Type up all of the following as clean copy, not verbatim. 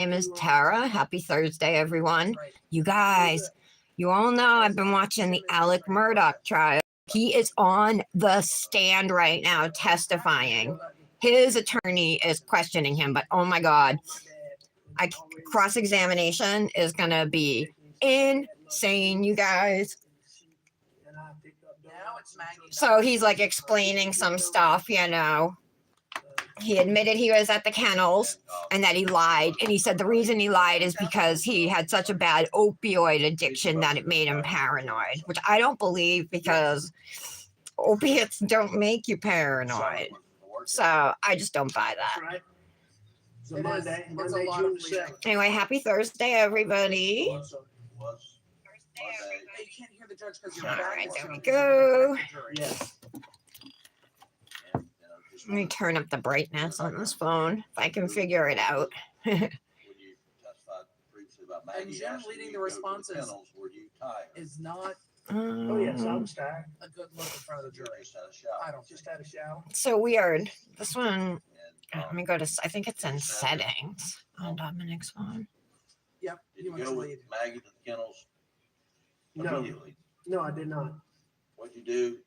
Name is Tara. Happy Thursday, everyone. You guys, you all know I've been watching the Alec Murdoch trial. He is on the stand right now testifying. His attorney is questioning him, but oh my God, cross-examination is going to be insane, you guys. So he's like explaining some stuff, you know. He admitted he was at the kennels and that he lied. And he said the reason he lied is because he had such a bad opioid addiction that it made him paranoid, which I don't believe because opiates don't make you paranoid. So I just don't buy that. Anyway, happy Thursday, everybody. All right, there we go. Let me turn up the brightness on this phone if I can figure it out. And Jim leading the responses is not I was tired. a good look in front of the jury. I don't Just had a shower. So weird. This one, let me go to, I think it's in settings on Dominic's phone. Yep. Did you go with Maggie to the kennels No, immediately? no, I did not. What'd you do?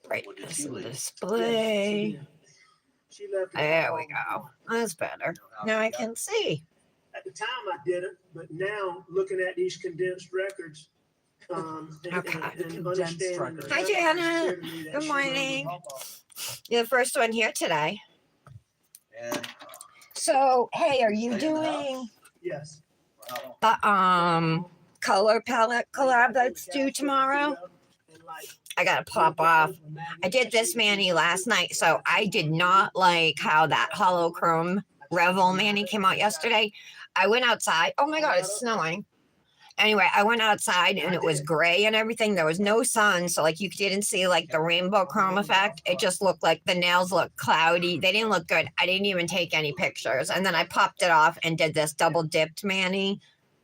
Brightness and display. She left. There we go. That's better. Now I can see. At the time, I didn't, but now looking at these condensed records, Okay. and Condensed understanding. records. Hi, Janet. Good morning. You're the first one here today. And So, hey, are you doing Yes. the color palette collab that's due tomorrow? I gotta pop off. I did this Manny last night, so I did not like how that holochrome Revel Manny came out yesterday. I went outside. Oh my God, it's snowing. Anyway, I went outside and it was gray and everything. There was no sun, so like you didn't see like the rainbow chrome effect. It just looked like the nails looked cloudy. They didn't look good. I didn't even take any pictures. And then I popped it off and did this double dipped Manny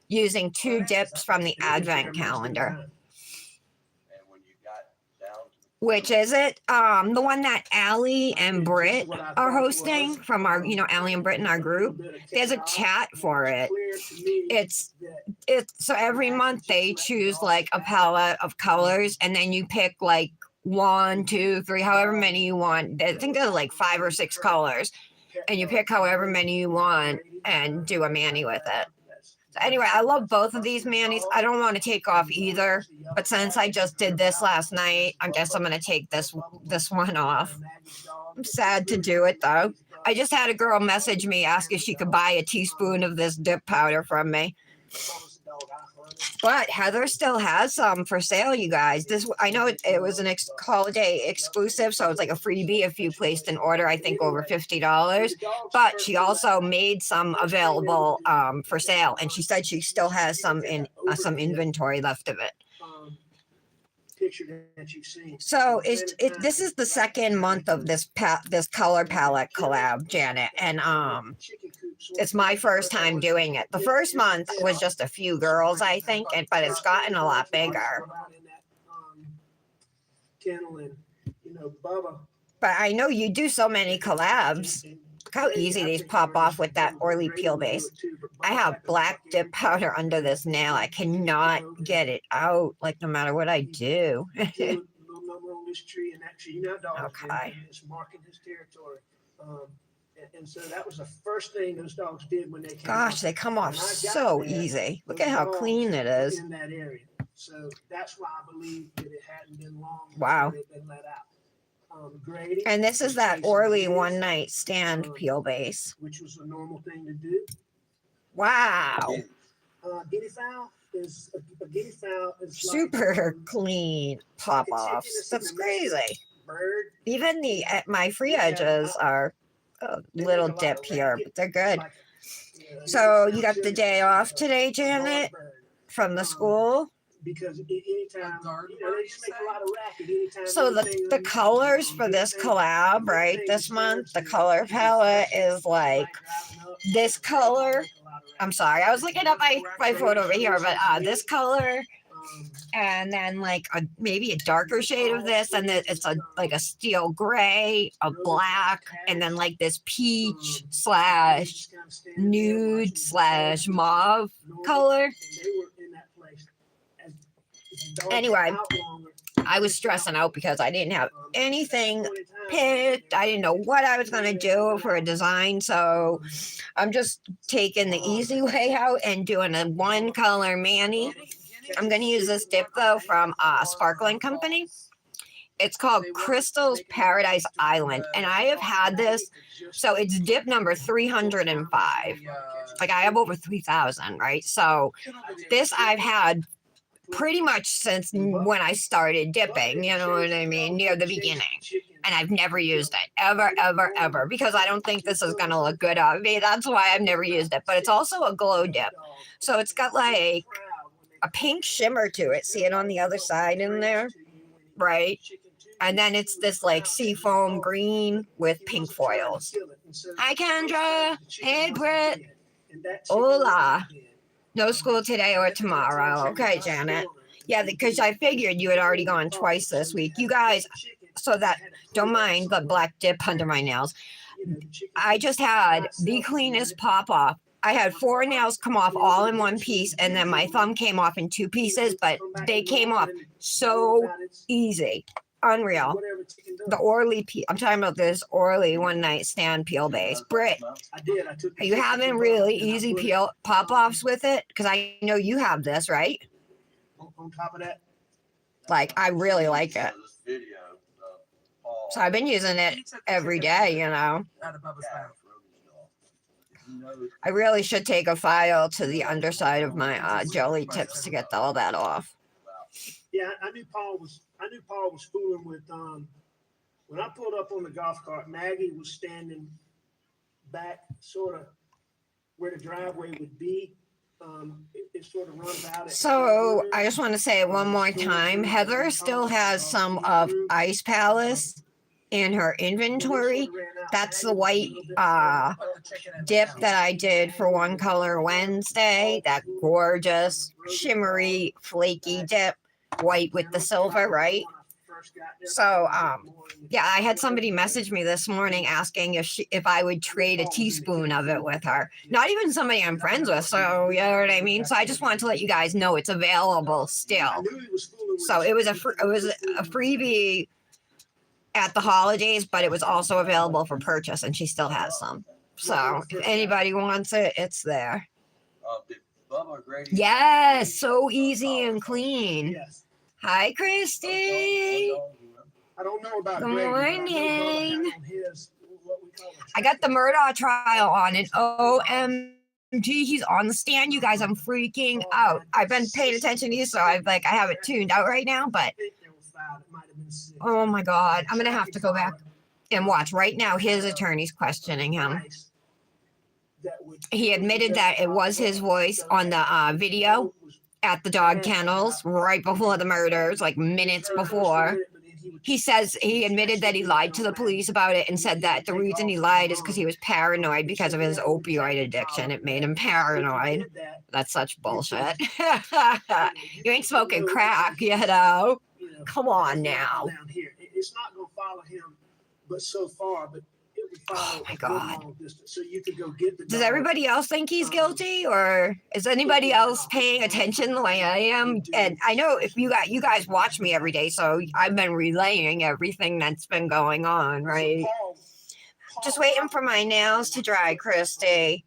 using 2 dips from the advent calendar. Which is it? The one that Allie and Britt are hosting from our, Allie and Britt in our group. There's a chat for it. It's so every month they choose like a palette of colors, and then you pick like 1, 2, 3, however many you want. I think there's like 5 or 6 colors, and you pick however many you want and do a Manny with it. Anyway, I love both of these Mannies. I don't want to take off either, but since I just did this last night, I guess I'm going to take this one off. I'm sad to do it, though. I just had a girl message me, ask if she could buy a teaspoon of this dip powder from me. But Heather still has some for sale, you guys. I know it was an holiday exclusive, so it's like a freebie if you placed an order, I think over $50. But she also made some available for sale, and she said she still has some some inventory left of it. So this is the second month of this color palette collab, Janet, and it's my first time doing it. The first month was just a few girls, I think, but it's gotten a lot bigger. But I know you do so many collabs. Look how easy these pop off with that Orly peel base. I have black dip powder under this nail. I cannot get it out, like no matter what I do. Okay. And so that was the first thing those dogs did when they came. Gosh, they come off so easy. Look at how clean it is. In that area. So that's why I believe that it hadn't been long. Wow. They've been let out. And this is that Orly one night stand peel base. Which was a normal thing to do. Wow. Guinea fowl is a guinea fowl is super clean pop offs. That's crazy. Bird. Even my free edges are a little dip here, but they're good. So you got the day off today, Janet, from the school? Because anytime, they just make a lot of racket anytime. So the colors for this collab, right, this month, the color palette is like this color. I'm sorry, I was looking at my phone over here, but this color and then like maybe a darker shade of this, and then it's like a steel gray, a black, and then like this peach slash nude slash mauve color. Anyway, I was stressing out because I didn't have anything picked. I didn't know what I was going to do for a design. So I'm just taking the easy way out and doing a one color mani. I'm going to use this dip though from Sparkling Company. It's called Crystal's Paradise Island. And I have had this. So it's dip number 305. Like I have over 3,000, right? So this I've had pretty much since when I started dipping, you know what I mean, near the beginning. And I've never used it, ever, because I don't think this is going to look good on me. That's why I've never used it. But it's also a glow dip. So it's got like a pink shimmer to it. See it on the other side in there? Right? And then it's this like seafoam green with pink foils. Hi, Kendra. Hey, Britt. Hola. No school today or tomorrow. Okay, Janet. Yeah, because I figured you had already gone twice this week. You guys, so that, don't mind the black dip under my nails. I just had the cleanest pop off. I had 4 nails come off all in one piece, and then my thumb came off in 2 pieces, but they came off so easy. Unreal. The Orly peel. I'm talking about this Orly one night stand peel base. Britt, are you having really easy peel pop offs with it? Because I know you have this, right? On top of that, Like, I really like it. So I've been using it every day, you know. I really should take a file to the underside of my jelly tips to get all that off. yeah, I knew Paul was fooling with when I pulled up on the golf cart, Maggie was standing back sort of where the driveway would be. It sort of runs out. So I just want to say it one more time. Heather still has some of Ice Palace in her inventory. That's the white dip that I did for One Color Wednesday. That gorgeous, shimmery, flaky dip. White with the silver, right? So, yeah, I had somebody message me this morning asking if I would trade a teaspoon of it with her. Not even somebody I'm friends with, so you know what I mean. So I just wanted to let you guys know it's available still. So it was a freebie at the holidays, but it was also available for purchase, and she still has some. So if anybody wants it, it's there. Yes, so easy and clean. Hi, Christy. I don't know about Good Greg, but I know Bubba had morning. on his, what we call a I got the Murdaugh trial on, and OMG, he's on the stand. You guys, I'm freaking out. I've been paying attention to you, so I have it tuned out right now. But I think there was 5. It might have been 6. oh my God, I'm gonna have to go back and watch right now. His attorney's questioning him. He admitted that it was his voice on the video at the dog kennels right before the murders, like minutes before. He says he admitted that he lied to the police about it and said that the reason he lied is because he was paranoid because of his opioid addiction. It made him paranoid. That's such bullshit. You ain't smoking crack, you know. Come on now. It's not going to follow him, but so far, but it would follow. Oh my God. So you could go get the Does dog. everybody else think he's guilty, or is anybody else paying attention the way I am? And I know if you guys watch me every day, so I've been relaying everything that's been going on, right? Just waiting for my nails to dry, Christy.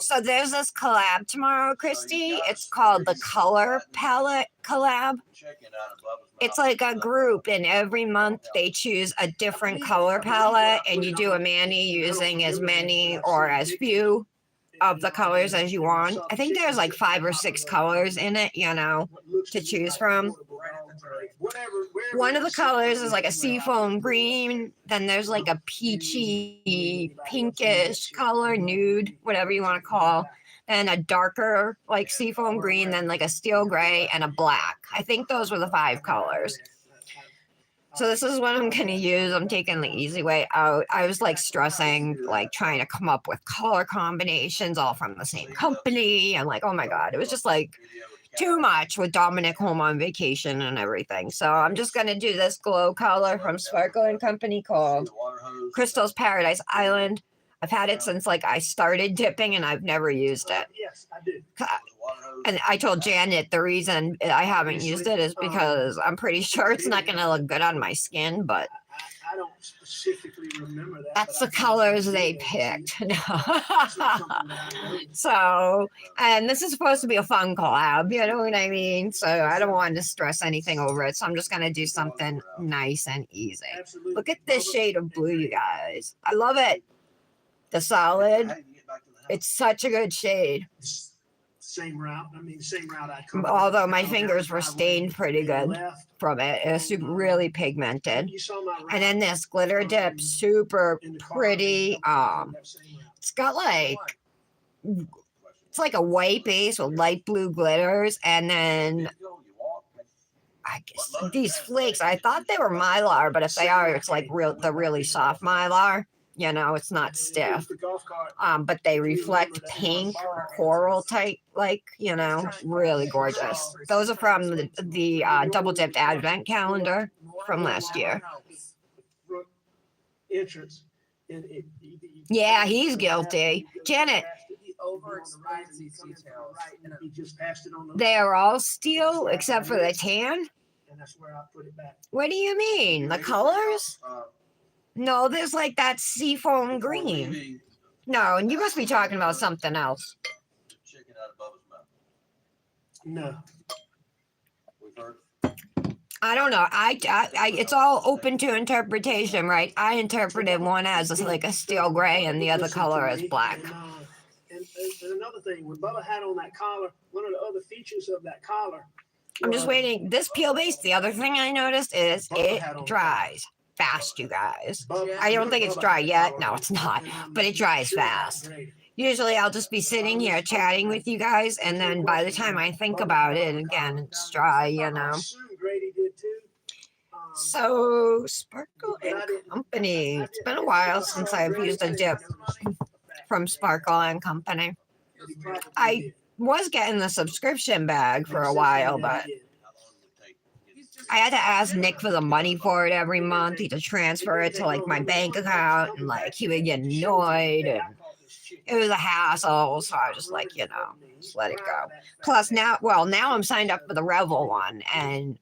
So there's this collab tomorrow, Christy. It's called the Color Palette Collab. It's like a group, and every month they choose a different color palette, and you do a mani using as many or as few of the colors as you want. I think there's like 5 or 6 colors in it, you know, to choose from. One of the colors is like a seafoam green. Then there's like a peachy, pinkish color, nude, whatever you want to call. And a darker like seafoam green, then like a steel gray and a black. I think those were the 5 colors. So this is what I'm going to use. I'm taking the easy way out. I was like stressing, like trying to come up with color combinations all from the same company. I'm like, oh my God. It was just like too much with Dominic home on vacation and everything. So I'm just going to do this glow color from Sparkle and Company called Crystal's Paradise Island. I've had it since like I started dipping and I've never used it. Yes, I do. And I told Janet the reason I haven't used it is because I'm pretty sure it's not going to look good on my skin, but I don't specifically remember that. that's but the I colors think they it's picked. That's not something that I know. So, and this is supposed to be a fun collab, you know what I mean? So I don't want to stress anything over it. So I'm just going to do something nice and easy. Absolutely. Look at this shade of blue, you guys. I love it. The solid. It's such a good shade. Same route. I mean, same route I come. Although my fingers were stained pretty good from it. It was really pigmented. You saw my route And then this glitter dip, super in the car, pretty. that same route. It's got like, it's like a white base with light blue glitters. And then I guess these flakes, I thought they were Mylar, but if they are, it's like the really soft Mylar. You know, it's not stiff. The golf cart. But they reflect pink coral type, like, you know, really gorgeous. Those are from the double dipped advent calendar from last year. Front entrance. Yeah, he's guilty. Janet, He overexposed these details. He just passed it on. they are all steel except for the tan. And that's where I put it back. What do you mean? The colors? No, there's like that seafoam green. No, and you must be talking about something else. Chicken out above his mouth. No. We've heard. I don't know. It's all open to interpretation, right? I interpreted one as like a steel gray and the other Listen color to as me, black. And another thing, when Bubba had on that collar, one of the other features of that collar. I'm just was- waiting. This peel base, the other thing I noticed is Bubba it had on dries fast, you guys. Bubba- I don't think it's Bubba dry had yet. collar No, on, it's not. and I'm But it dries sure that's fast. great. Usually I'll just be sitting here chatting with you guys, and then by the time I think about it, again, it's dry, you I know. assume Grady did too. So, Sparkle and Company. It's been a while since I've used a dip from Sparkle and Company. I was getting the subscription bag for a while, but How long would it take? I had to ask Nick for the money for it every month. He had to transfer it to like my bank account, and like he would get annoyed, and it was a hassle. So I was just like, you know, just let it go. Plus now I'm signed up for the Revel one, and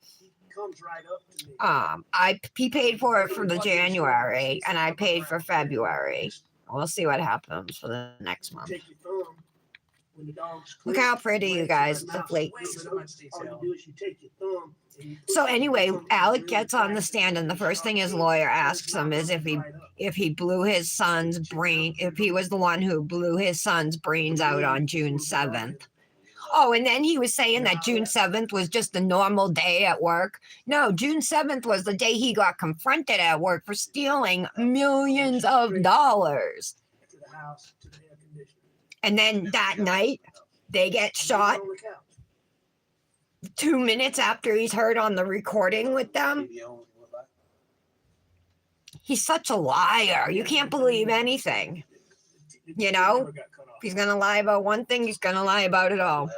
he paid for it for the January, and I paid for February. We'll see what happens for the next month. Look how pretty, you guys, the flakes. So anyway, Alec gets on the stand, and the first thing his lawyer asks him is if he blew his son's brain, if he was the one who blew his son's brains out on June 7th. Oh, and then he was saying that June 7th was just a normal day at work. No, June 7th was the day he got confronted at work for stealing millions of dollars. And then that night, they get shot 2 minutes after he's heard on the recording with them. He's such a liar. You can't believe anything. You know? If he's going to lie about one thing, he's going to lie about it all.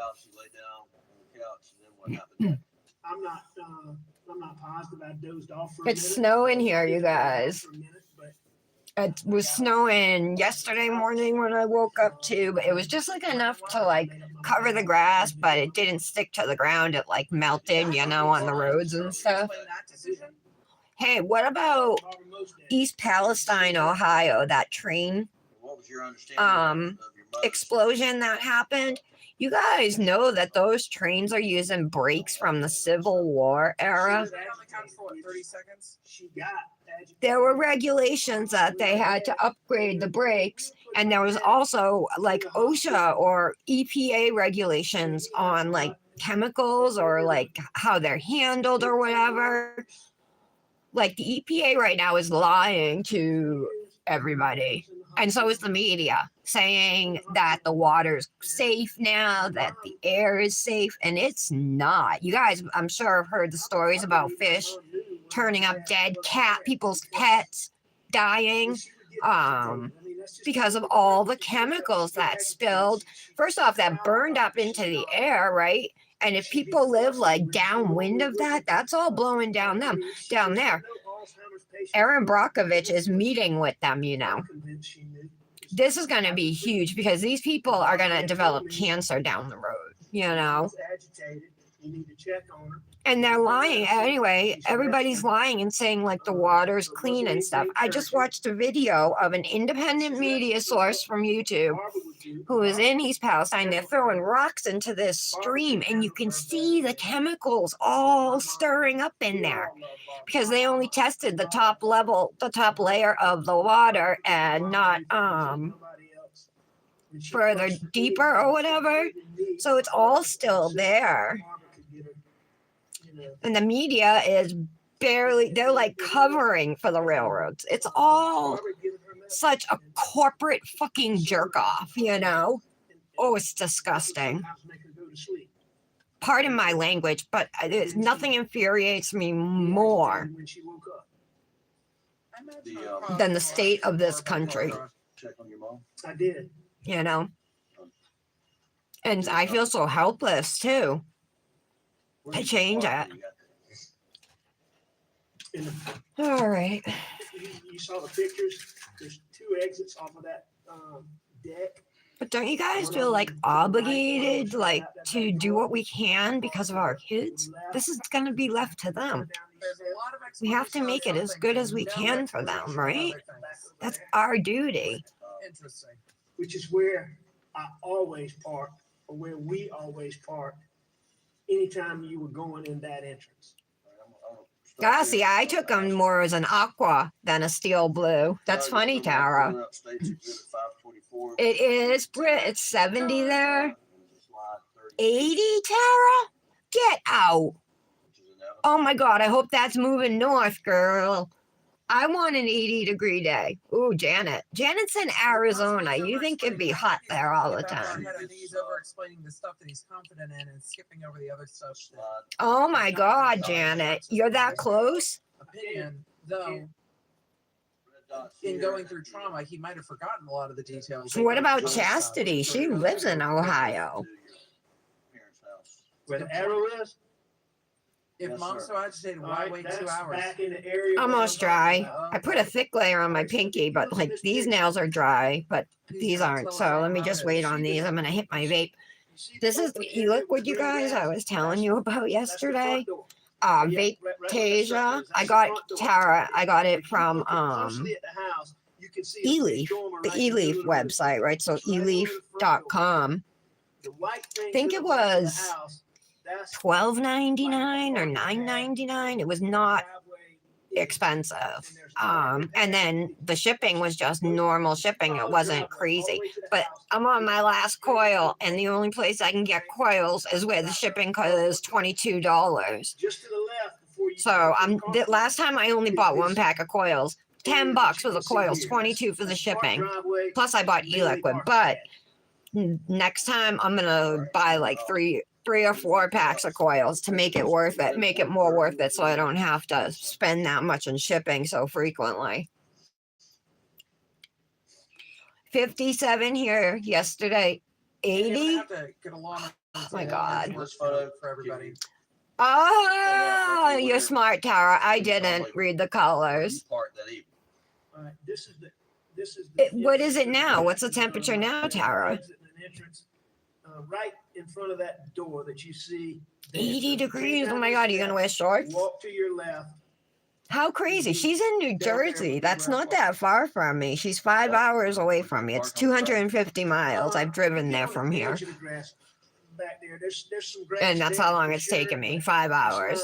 I'm not positive. I dozed off for a It's minute. snowing here, you guys. For a minute, but It was snowing yesterday morning when I woke up too, but it was just like enough to like cover the grass, but it didn't stick to the ground. It like melted, you know, on the roads and stuff. Hey, what about East Palestine, Ohio, that train What was your understanding of your mother's- explosion that happened? You guys know that those trains are using brakes from the Civil War era. she got agitated. There were regulations that they had to upgrade the brakes, and there was also like OSHA or EPA regulations on like chemicals or like how they're handled or whatever. Like the EPA right now is lying to everybody, and so is the media, saying that the water's safe now, that the air is safe, and it's not. You guys, I'm sure, have heard the stories about fish turning up dead, people's pets dying. That's just because of the all the purpose. chemicals She that had- spilled. First off, that burned up into the air, right? And if people live like downwind of that, that's all blowing down them, down there. Erin Brockovich is meeting with them, you know. This is going to be huge because these people are going to develop cancer down the road, you know. Agitated. You need to check on her. And they're lying anyway. Everybody's lying and saying like the water's clean and stuff. I just watched a video of an independent media source from YouTube who is in East Palestine. They're throwing rocks into this stream, and you can see the chemicals all stirring up in there because they only tested the top level, the top layer of the water, and not further deeper or whatever. So it's all still there. And the media is barely, they're like covering for the railroads. It's all such a corporate fucking jerk off, you know? Oh, it's disgusting. Pardon my language, but nothing infuriates me more than the state of this country, Check on your mom. I did. you know? And I feel so helpless too to change it. And All right. you saw the pictures. There's 2 exits off of that deck. But don't you guys feel like obligated, like to do what we can because of our kids? This is going to be left to them. There's a lot of We have to make it as good as we can for them, right? That's our duty. Interesting. Which is where I always park, or where we always park, anytime you were going in that entrance. Gosh, see, I took them more as an aqua than a steel blue. That's funny, Tara. It is, Britt. It's 70 there. 80, Tara? Get out. Oh my God, I hope that's moving north, girl. I want an 80-degree day. Ooh, Janet. Janet's in Arizona. You think it'd be hot there all the time. He's over explaining the stuff that he's confident in and skipping over the other stuff. Oh my God, Janet. You're that close? Opinion, though, in going through trauma, he might have forgotten a lot of the details. So what about Chastity? She lives in Ohio. Where the arrow is? If Yes, mom's sir. so agitated, why Alright, wait that's 2 hours? back in the area Almost where I'm dry. talking I put a thick layer on my pinky, but like these nails are dry, but these aren't. So let me just wait on these. I'm going to hit my vape. This is the e-liquid, you guys, I was telling you about yesterday. Vape Tasia. I got Tara. I got it from eLeaf, the eLeaf website, right? So eleaf.com. I think it was $12.99 or $9.99. It was not expensive. And then the shipping was just normal shipping. It wasn't crazy. But I'm on my last coil, and the only place I can get coils is where the shipping is $22. Just to the left before you. So the last time I only bought 1 pack of coils, $10 for the coils, 22 for the shipping. Plus I bought e-liquid, but next time I'm gonna buy like three or 4 packs of coils to make it worth it, make it more worth it, so I don't have to spend that much on shipping so frequently. 57 here yesterday. 80. Oh my God. For everybody. Oh, you're smart, Tara. I didn't read the colors. This is What is it now? What's the temperature now, Tara? Right in front of that door that you see. 80 degrees. Oh my God, are you gonna wear shorts? Walk to your left. How crazy. She's in New Jersey. That's not that far from me. She's 5 hours away from me. It's 250 miles. I've driven there from here. Back there. There's some grass And that's there how long for it's sure, taken me, but 5 hours.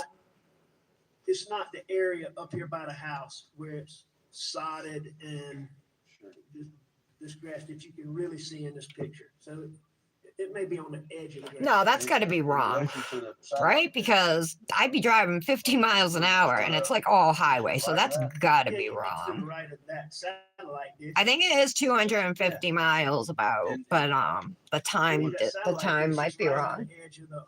It's not the area up here by the house where it's sodded and this grass that you can really see in this picture. So it may be on the edge of the grass. No, that's got to be wrong, right? Because I'd be driving 50 miles an hour and it's like all highway. So that's got to Yeah, be you get to the wrong. right of that satellite dish. I think it is 250 miles about, but the time might be Right on wrong. the edge of the,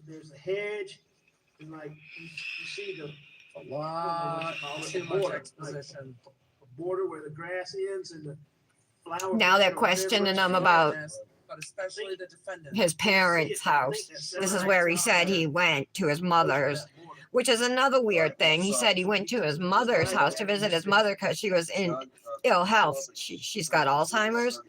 there's a hedge and like you see the A lot, too much exposition. border where the grass ends and the flower. Now they're bed or questioning whatever. him about But especially the defendant. his parents' house. This is where he said he went to his mother's, which is another weird thing. He said he went to his mother's house to visit his mother because she was in ill health. She's got Alzheimer's.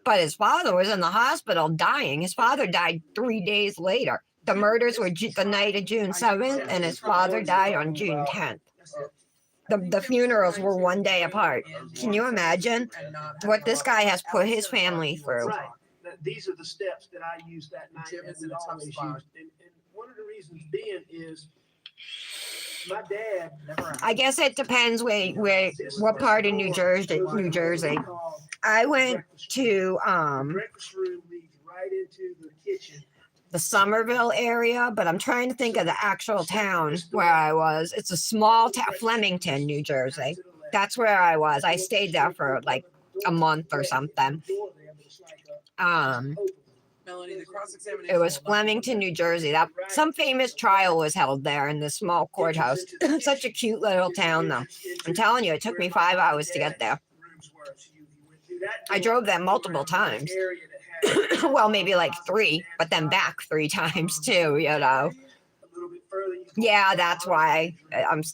But his father was in the hospital dying. His father died 3 days later. The murders were the night of June 7th, and his father died on June 10th. The funerals were 1 day apart. Can you imagine what this guy has put his family through? Right. These are the steps that I used that night. Jim and is in we a tough always spot. used. And one of the reasons being is my dad. I guess it depends what part of New Jersey. I went to Breakfast room leads right into the kitchen. the Somerville area, but I'm trying to think of the actual town where I was. It's a small town, Flemington, New Jersey. That's where I was. I stayed there for like a month or something. Melanie, the cross-examination It was will not be Flemington, New Jersey. That some famous trial was held there in this small courthouse. Such a cute little town, though. I'm telling you, it took me 5 hours to get there. I drove there multiple times. Well, maybe like 3, but then back 3 times too, you know. Yeah, that's why.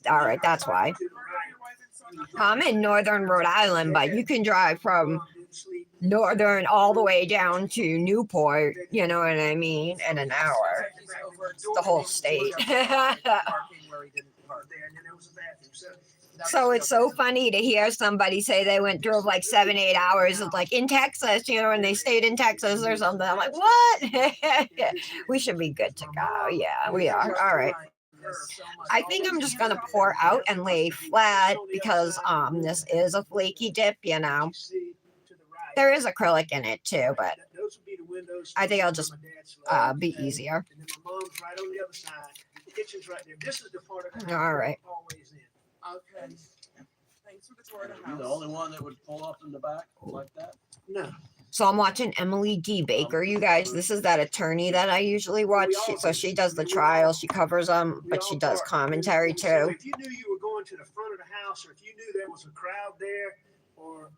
All right, that's why. I'm in northern Rhode Island, but you can drive from northern all the way down to Newport, you know what I mean, in an hour. The whole state. So it's so funny to hear somebody say they drove like 7-8 hours, like in Texas, you know, and they stayed in Texas or something. I'm like, what? We should be good to go. Yeah, we are. All right. I think I'm just gonna pour out and lay flat because this is a flaky dip, you know. There is acrylic in it too, but I think I'll just be easier. And then my mom's right on the other side. The kitchen's right there. This is the part of the house All right. I'm always in. Okay. Thanks for the tour of the Are you the house. only one that would pull up in the back like that? No. So I'm watching Emily D. Baker, you guys. This is that attorney that I usually watch. So she does the trial, she covers them, but she does commentary So too. if you knew you were going to the front of the house, or if you knew there was a crowd there, or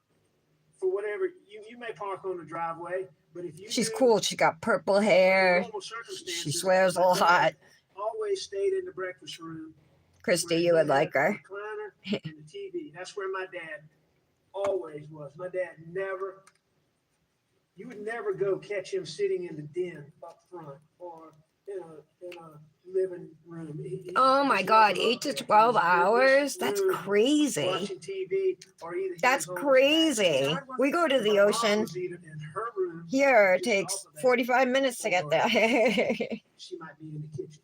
for whatever, you may park on the driveway, but if you She's knew cool. She got purple under hair. normal circumstances, She swears a my lot. dad always stayed in the breakfast room. Christy, where you he would had like the her. recliner and the TV. That's where my dad always was. My dad never, you would never go catch him sitting in the den up front or in a living room. Oh my God, 8 to 12 hours? That's crazy. Watching TV or either he That's was on crazy. We go to the the back. My mom ocean. was either in her room, Here, it takes 45 minutes to get there. she might be in the kitchen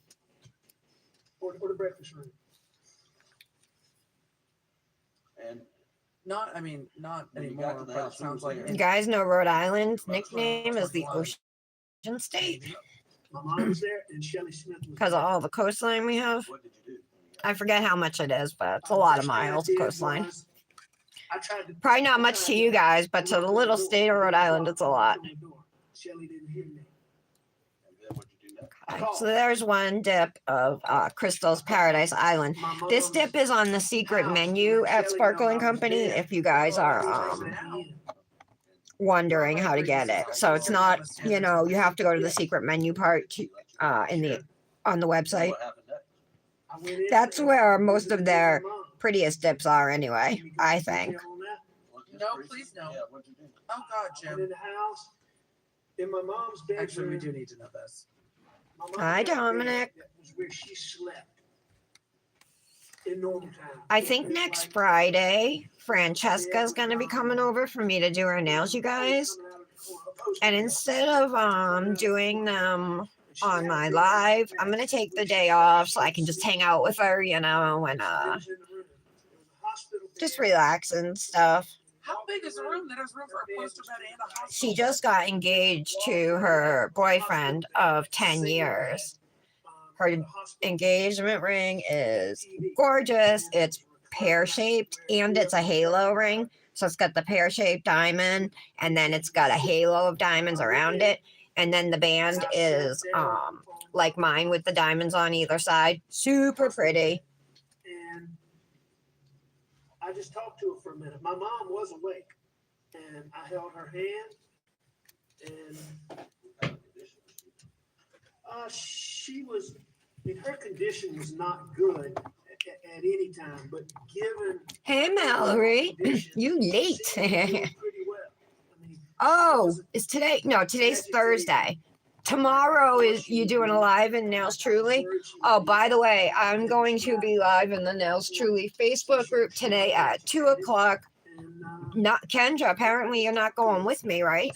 or the breakfast room. And Not when you got anymore, to the but it house, who sounds was like. there? You guys know Rhode Island's nickname is the Ocean State My mom was there and Shelley Smith was because of all the coastline we have. what did you do? I forget how much it is, but it's a lot of miles of coastline. I tried to Probably not much to you guys, but to the little state of Rhode Island, it's a lot. Shelley didn't hear me. And then what'd you do next? Okay, so there's one dip of Crystal's Paradise Island. This dip is on the secret menu at Sparkling Company if you guys are wondering how to get it. So it's not, you know, you have to go to the secret menu part to, on the website. What happened next? That's where most of their prettiest dips are anyway, I think. What, just No, recent? please no. Yeah, what'd you do? Oh God, I went Jim. in the house, in my mom's bedroom. Actually, we do need to know this. My mom Hi, had a bed Dominic. That was where she slept in normal time. I think next Friday, Francesca's gonna be coming over for me to do her nails, you guys. And instead of doing them on my live, I'm gonna take the day off so I can just hang out with her, you know, and just relax and stuff. How big is the room? That has room for a poster bed and a hospital. She just got engaged to her boyfriend of 10 years. Her engagement ring is gorgeous. It's pear-shaped and it's a halo ring. So it's got the pear-shaped diamond and then it's got a halo of diamonds around it. And then the band is like mine with the diamonds on either side. Super pretty. And I just talked to her for a minute. My mom was awake, and I held her hand, and she was. I mean, her condition was not good at any time, but given Hey, Mallory, you late. she was doing pretty well. I mean, Oh, is today? No, today's Thursday. Tomorrow is you doing a live in Nails Truly? Oh, by the way, I'm going to be live in the Nails Truly Facebook group today at 2 o'clock. Not Kendra. Apparently, you're not going with me, right?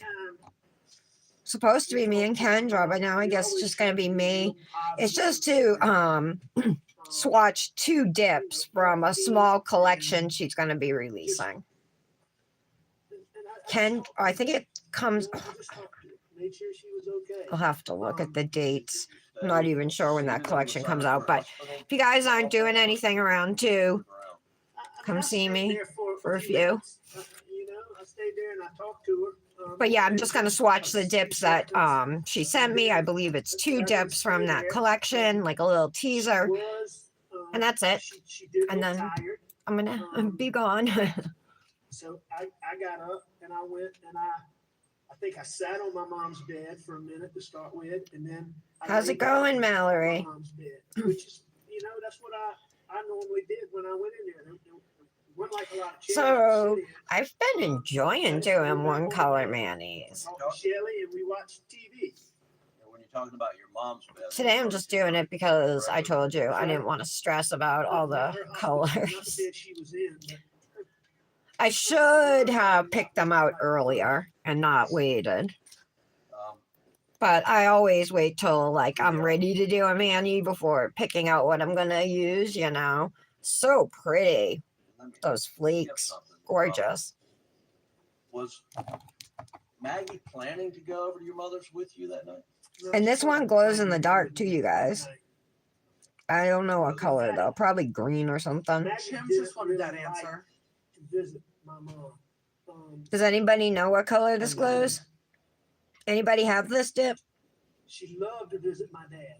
Supposed to be me and Kendra, but now I guess it's just gonna be me. It's just to swatch 2 dips from a small collection she's gonna be releasing. I think it comes. Made sure she was okay. I'll have to look at the dates. I'm not even sure when that collection comes out, but if you guys aren't doing anything around 2, come see me for a few. You know, I stayed there and I talked to her. But yeah, I'm just gonna swatch the dips that she sent me. I believe it's 2 dips from that collection, like a little teaser, and that's it. And then I'm gonna be gone. So I got up and I went and I think I sat on my mom's bed for a minute to start with, and then How's it going, Mallory? My mom's bed, which is, you know, that's what I normally did when I went in there. There wasn't like a lot of chairs So to sit in. I've been enjoying doing one color manis. Talked to Shelly and we watched TV. When you're talking about your mom's bed. Today I'm just doing it because I told you I didn't want to stress about all the Not the colors. bed she was in, but I should have picked them out earlier and not waited. But I always wait till like I'm ready to do a mani before picking out what I'm gonna use, you know. So pretty. Those flakes. Gorgeous. Was Maggie planning to go over to your mother's with you that night? And this one glows in the dark too, you guys. I don't know what color though. Probably green or something. Jim just wanted that answer. to visit my mom. Does anybody know what color this glows? Anybody have this dip? She loved to visit my dad,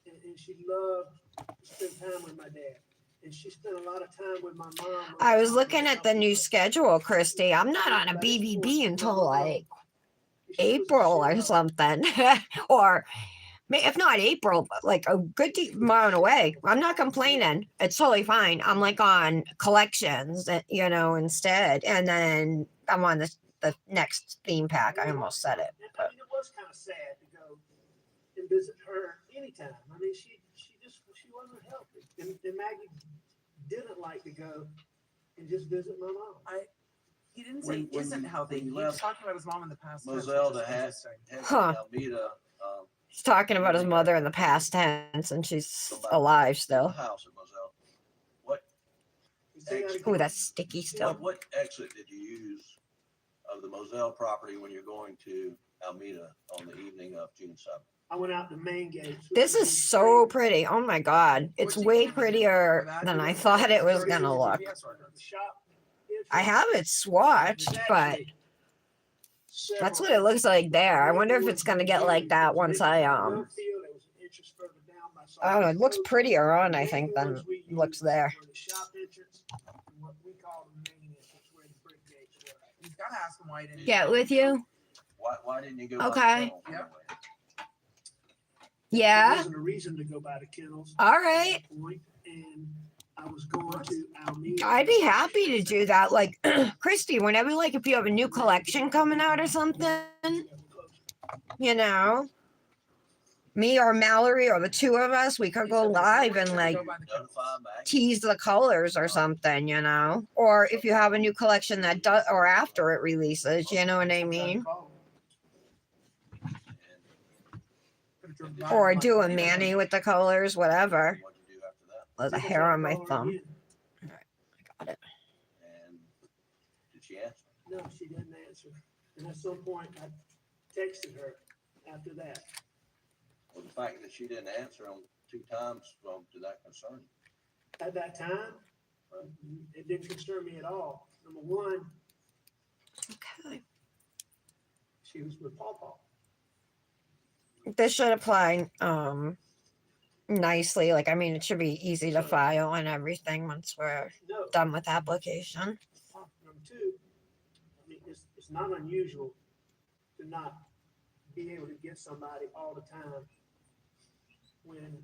and she loved to spend time with my dad. And she spent a lot of time with my mom. I was looking at the new schedule, Christy. I'm not on a BBB until like April or something. Or if not April, but like a good amount away. I'm not complaining. It's totally fine. I'm like on collections, you know, instead. And then I'm on the next theme pack. I almost said it. I mean, it was kind of sad to go and visit her anytime. I mean, she wasn't healthy. And Maggie didn't like to go and just visit my mom. He didn't say he isn't healthy. He was talking about his mom in the past. Moselle to have Huh. Almeida. He's talking about his mother in the past tense, and she's alive The still. house at Moselle. What Oh, that's sticky still. what exit did you use of the Moselle property when you're going to Almeida on the evening of June 7th? I went out the main gate. This is so pretty. Oh my God. It's way prettier than I thought it was going to look. I have it swatched, but that's what it looks like there. I wonder if it's going to get like that once I don't know. It looks prettier on, I think, than it looks there. He's got to ask him why he didn't. Get with you? Why didn't you go? Okay. by the kennel? Yep. There Yeah. wasn't a reason to go by the kennels. All right. And I was going to Almeida. I'd be happy to do that. Like, Christy, whenever, like, if you have a new collection coming out or something, you know, me or Mallory or the two of us, we could go live and, like, Notify Maggie. tease the colors or something, you know? Or if you have a new collection that does, or after it releases, you know what I mean? Or do a mani with the colors, whatever. What'd you do after that? There's a hair on my thumb. Got it. And did she answer? No, she didn't answer. And at some point, I texted her after that. Well, the fact that she didn't answer them 2 times, did that concern you? At that time, it didn't concern me at all. Number one, Okay. she was with Paw. This should apply nicely. Like, I mean, it should be easy to file and everything once we're No. done with application. Number two, I mean, it's not unusual to not be able to get somebody all the time when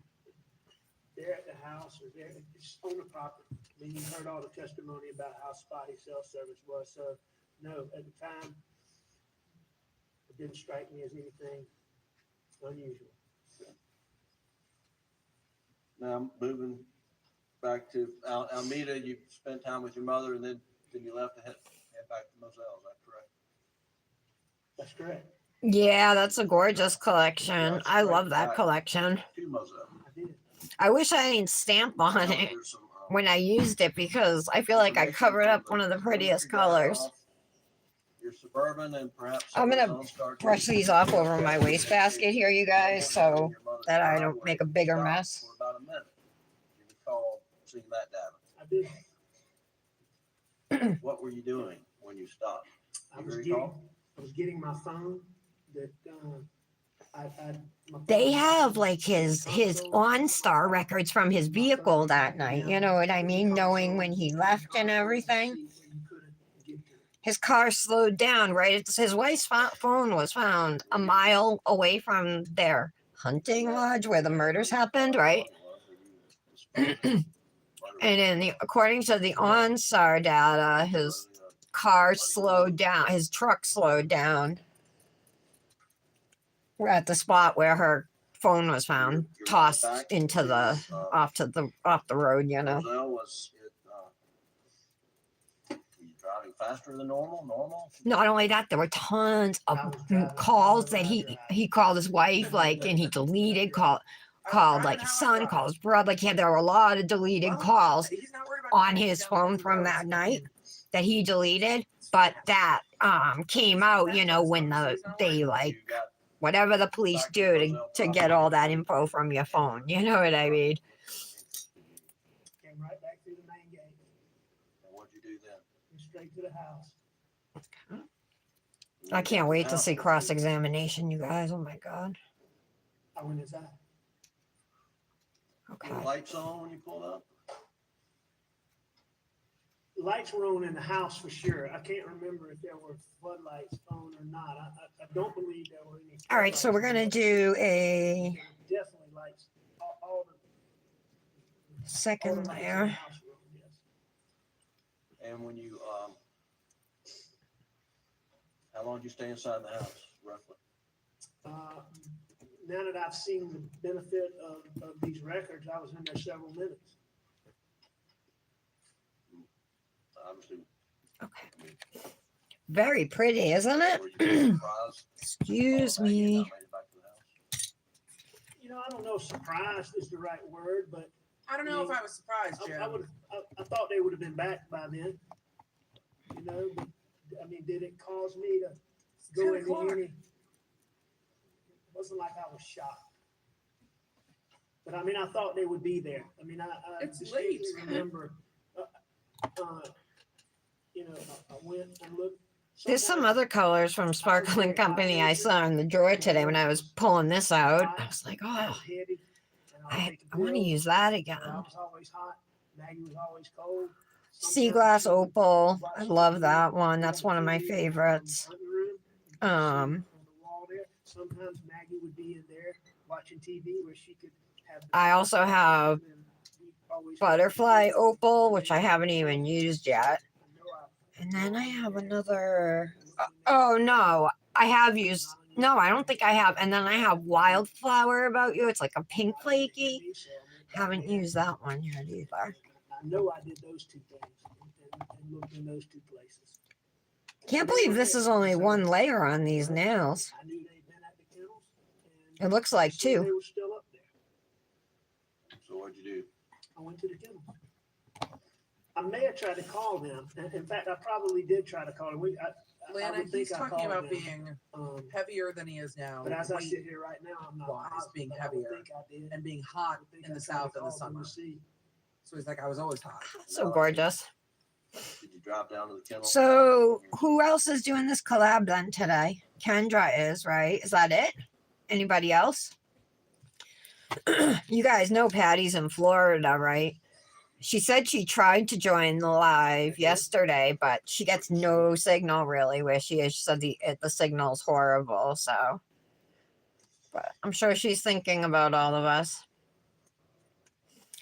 they're at the house or they're it's on the property. I mean, you heard all the testimony about how spotty cell service was. So, no, at the time, it didn't strike me as anything unusual. Now, moving back to Almeda, you spent time with your mother and then you left to head back to Moselle, is that correct? That's correct. Yeah, that's a gorgeous collection. I love that collection. To Moselle. I did. I wish I didn't stamp on Now, it there's some, when I used it because I feel like I information covered from up one of the prettiest furniture guy colors. off Your Suburban and perhaps. I'm some of gonna those start to- brush these off over my wastebasket here, you guys, so that I don't make a bigger Stopped mess. For about a minute. You recall seeing that I did. data. What were you doing when you stopped? I You was recall? getting my phone that, my They phone- have like his OnStar records from his vehicle that night, you know what I mean? Knowing when he left and everything. His car slowed down, right? His wife's phone was found a mile away from their hunting lodge where the murders happened, right? And according to the OnStar data, his car slowed down, his truck slowed down at the spot where her phone was found, tossed into the off the road, you know. Moselle, was it, were you driving faster than normal? Not only that, there were tons of calls that he called his wife, like, and he deleted called like his son, called his brother. Like, there were a lot of deleted calls on his phone from that night that he deleted. But that came out, you know, when they like whatever the police do to get all that info from your phone. You know what I mean? Came right back through the main gate, And what'd you do then? went straight to the house. I can't wait to see cross-examination, you guys. Oh my God. I went inside. Okay. Were the lights on when you pulled up? Lights were on in the house for sure. I can't remember if there were floodlights on or not. I don't believe there were any. All right, so we're gonna do a There were definitely lights. All the second lights in the layer. house were on, yes. And when you, how long did you stay inside the house, roughly? Now that I've seen the benefit of these records, I was in there several minutes. Obviously. Okay. Very pretty, isn't it? Were you surprised? Excuse Oh, that you me. not made it back to the house? You know, I don't know if surprised is the right word, but I don't know if I was surprised, Jim. I thought they would have been back by then. You know, but, I mean, did it cause me to go 10 into o'clock. any? It wasn't like I was shocked. But I mean, I thought they would be there. I mean, I It's distinctly late. remember, you know, I went and looked. There's some Sometimes other colors from Sparkling Company I saw in the drawer today when I was pulling this out. I was like, I oh, was heavy, and I would I take a want to pill. use that I again. was always hot. Maggie was always cold. Sea Sometimes glass she would opal. watch I love TV. that one. We That's had a one of my TV in the favorites. hunting room. You could see Um, on the wall there. Sometimes Maggie would be in there watching TV where she could have. I also have and we always- butterfly opal, which I haven't even used yet. And then I have another. Oh no, I have used. No, I don't think I have. And then I have Wildflower About You. It's like a pink flaky. Haven't used that one yet either. I know I did those two things and looked in those two places. Can't believe this is only one layer on these nails. I knew they'd been at the kennels. and It looks like I saw two. They were still up there. So what'd you do? I went to the kennel. I may have tried to call them. In fact, I probably did try to call them. I Lana, would think he's I talking called about them. being Heavier than he is now. But as I weight sit here right now, I'm not wise, positive, being but I would heavier think I did. and being I hot would think in I the tried to south in the call them summer. to see. So he's like, I was always hot. So gorgeous. Did you drive down to the kennel? So who else is doing this collab then today? Kendra is, right? Is that it? Anybody else? You guys know Patty's in Florida, right? She said she tried to join the live yesterday, but she gets no signal really where she is. She said the signal's horrible. So, but I'm sure she's thinking about all of us.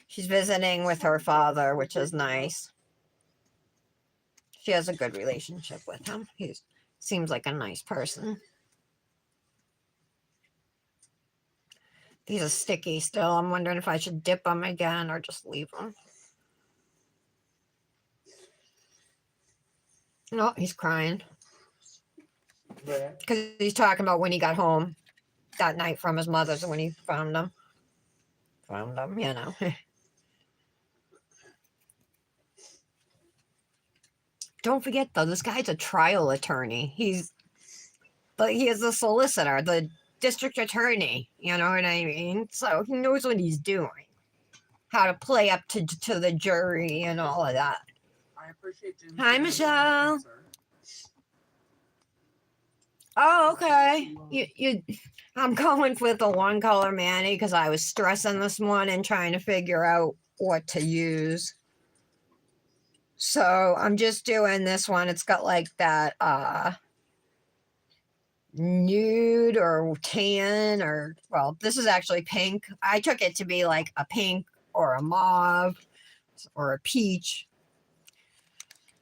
She's visiting with her father, which is nice. She has a good relationship with him. He seems like a nice person. These are sticky still. I'm wondering if I should dip them again or just leave them. No, he's crying Brad, because he's talking about when he got home that night from his mother's when he found them. Found them, you know. Don't forget though, this guy's a trial attorney. He is the solicitor, the district attorney. You know what I mean? So he knows what he's doing, how to play up to the jury and all of that. I appreciate Jim's Hi, Michelle. Oh, okay. I'm going with the one color Manny because I was stressing this morning trying to figure out what to use. So I'm just doing this one. It's got like that nude or tan or, well, this is actually pink. I took it to be like a pink or a mauve or a peach.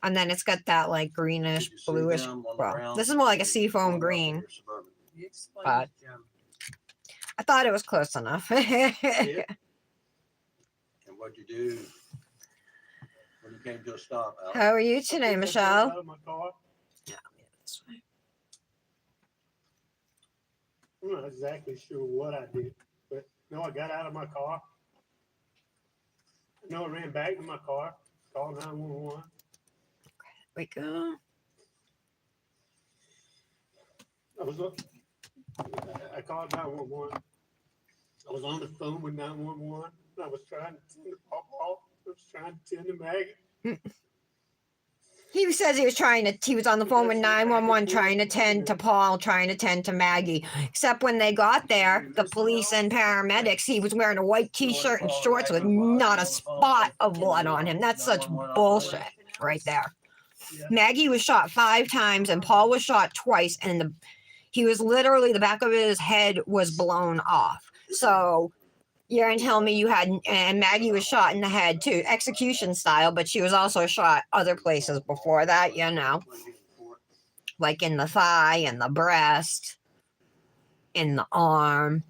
And then it's got that like greenish, Did you see bluish. them on the Well, ground? this is more like a seafoam Going up in green. your Suburban? He explained But- Jim. I thought it was close enough. Yeah. And what'd you do when you came to a stop, Alex? How are you I today, took the Michelle? doors out of my car. This way. I'm not exactly sure what I did, but no, I got out of my car. No, I ran back to my car, called 911. We go. I called 911. I was on the phone with 911. I was trying to tend to Paul. I was trying to tend to Maggie. He says he was on the phone with 911 trying to tend to Paul, trying to tend to Maggie. Except when they got there, the police and paramedics, he was wearing a white t-shirt and shorts with not a spot of blood on him. That's such bullshit right there. Yeah. Maggie was shot 5 times and Paul was shot twice, and he was literally, the back of his head was blown off. So you're gonna tell me you had, and Maggie was shot in the head too, execution style, but she was also shot other places before that, you know, like in the thigh and the breast, in the arm.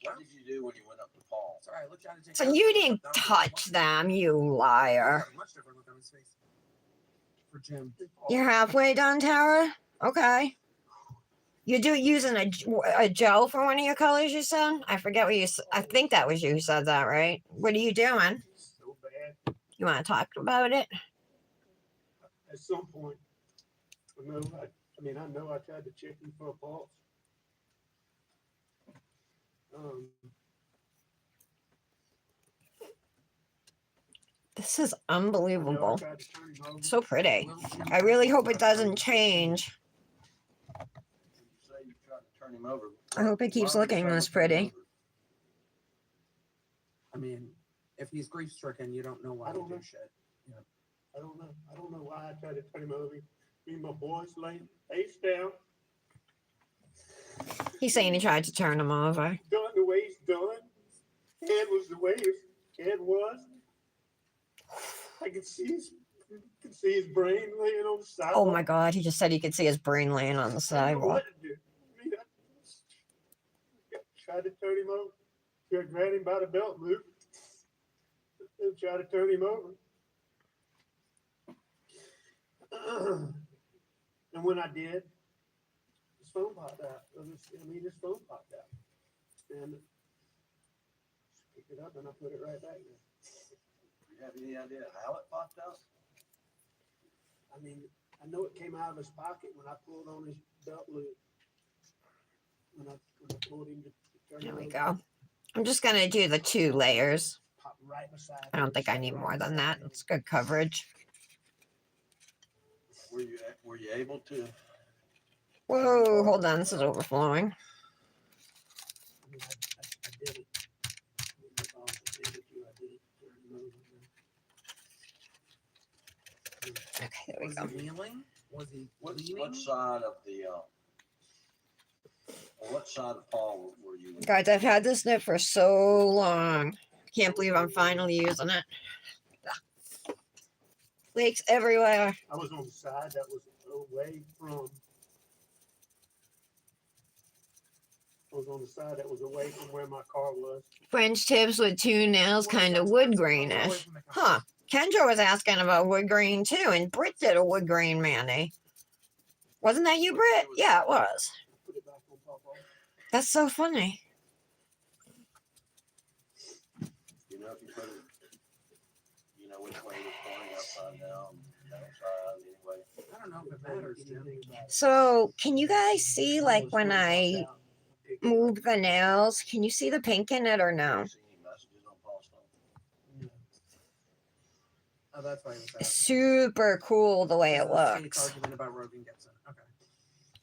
What did you do when you went up to Paul? Sorry, I looked down to take So out you the- didn't touch them, you liar. Much different look on his face. For Jim. You're halfway done, Tara? Okay. You do using a gel for one of your colors, you said? I forget what you said. I think that was you who said that, right? What are you doing? So bad. You want to talk about it? At some point, I know I tried to check him for a pulse. This is I know I unbelievable. tried to turn him over. So pretty. I really hope it doesn't change. You say you tried to turn him over. I hope it keeps Why were you looking trying this to turn him pretty. over? I mean, if he's grief stricken, you don't know why I don't to know. do shit. I don't know. I don't know why I tried to turn him over. Me and my boys laying face down, He's saying he tried to turn him over. done the way he's done. Head was the way his head was. I could see his brain laying on the sidewalk. Oh my God, he just said he could see his brain laying on the I didn't know sidewalk. what to do. I mean, I tried to turn him over. Tried to grab him by the belt loop. And try to turn him over. And when I did, his phone popped out. His phone popped out. And picked it up and I put it right back there. Do you have any idea how it popped out? I mean, I know it came out of his pocket when I pulled on his belt loop. When I pulled him to turn There him we over, go. I'm just going to do the 2 layers. popped right beside I don't think I need more than that. It's good coverage. Were you able to? Whoa, hold on. This is overflowing. I mean, I did it. Okay, there we Was go. he kneeling? Was he What leaning? side of the, what side of Paul were you in? Guys, I've had this knit for so long. Can't believe I'm finally using it. Flakes everywhere. I was on the side that was away from. I was on the side that was away from where my car was. French tips with two nails, kind of wood greenish. Huh. Kendra was asking about wood grain too, and Britt did a wood grain Manny. Wasn't that you, Britt? Yeah, it was. Put it back on Papa. That's so funny. You know, if you put it, you know which way it's pointing, upside down, downside, anyway. I don't know if it matters, Jim. So, can you guys see, like, when I move the nails, can you see the pink in it or no? See any messages on Paul's phone? Oh, that's why he was It's asking. super cool the way This it is the state's looks. argument about Rogan Gibson. Okay.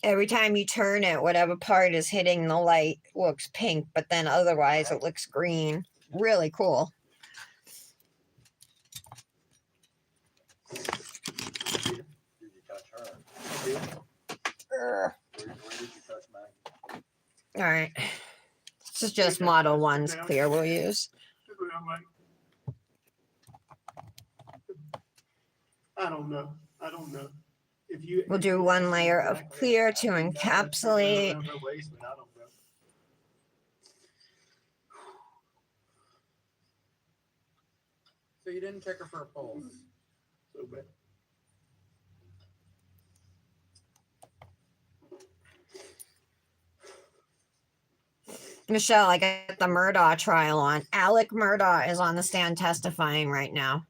Every time you turn it, whatever part is hitting the light looks pink, but then otherwise it looks green. Really cool. Did you touch her? Ugh. Where did you touch Maggie? All right. This is just Model 1's clear we'll use. I'm like, I don't know. I don't know. If you, We'll do one layer of clear to encapsulate. I don't know. So you didn't check her for a pulse. So bad. Michelle, I got the Murdaugh trial on. Alec Murdaugh is on the stand testifying right now.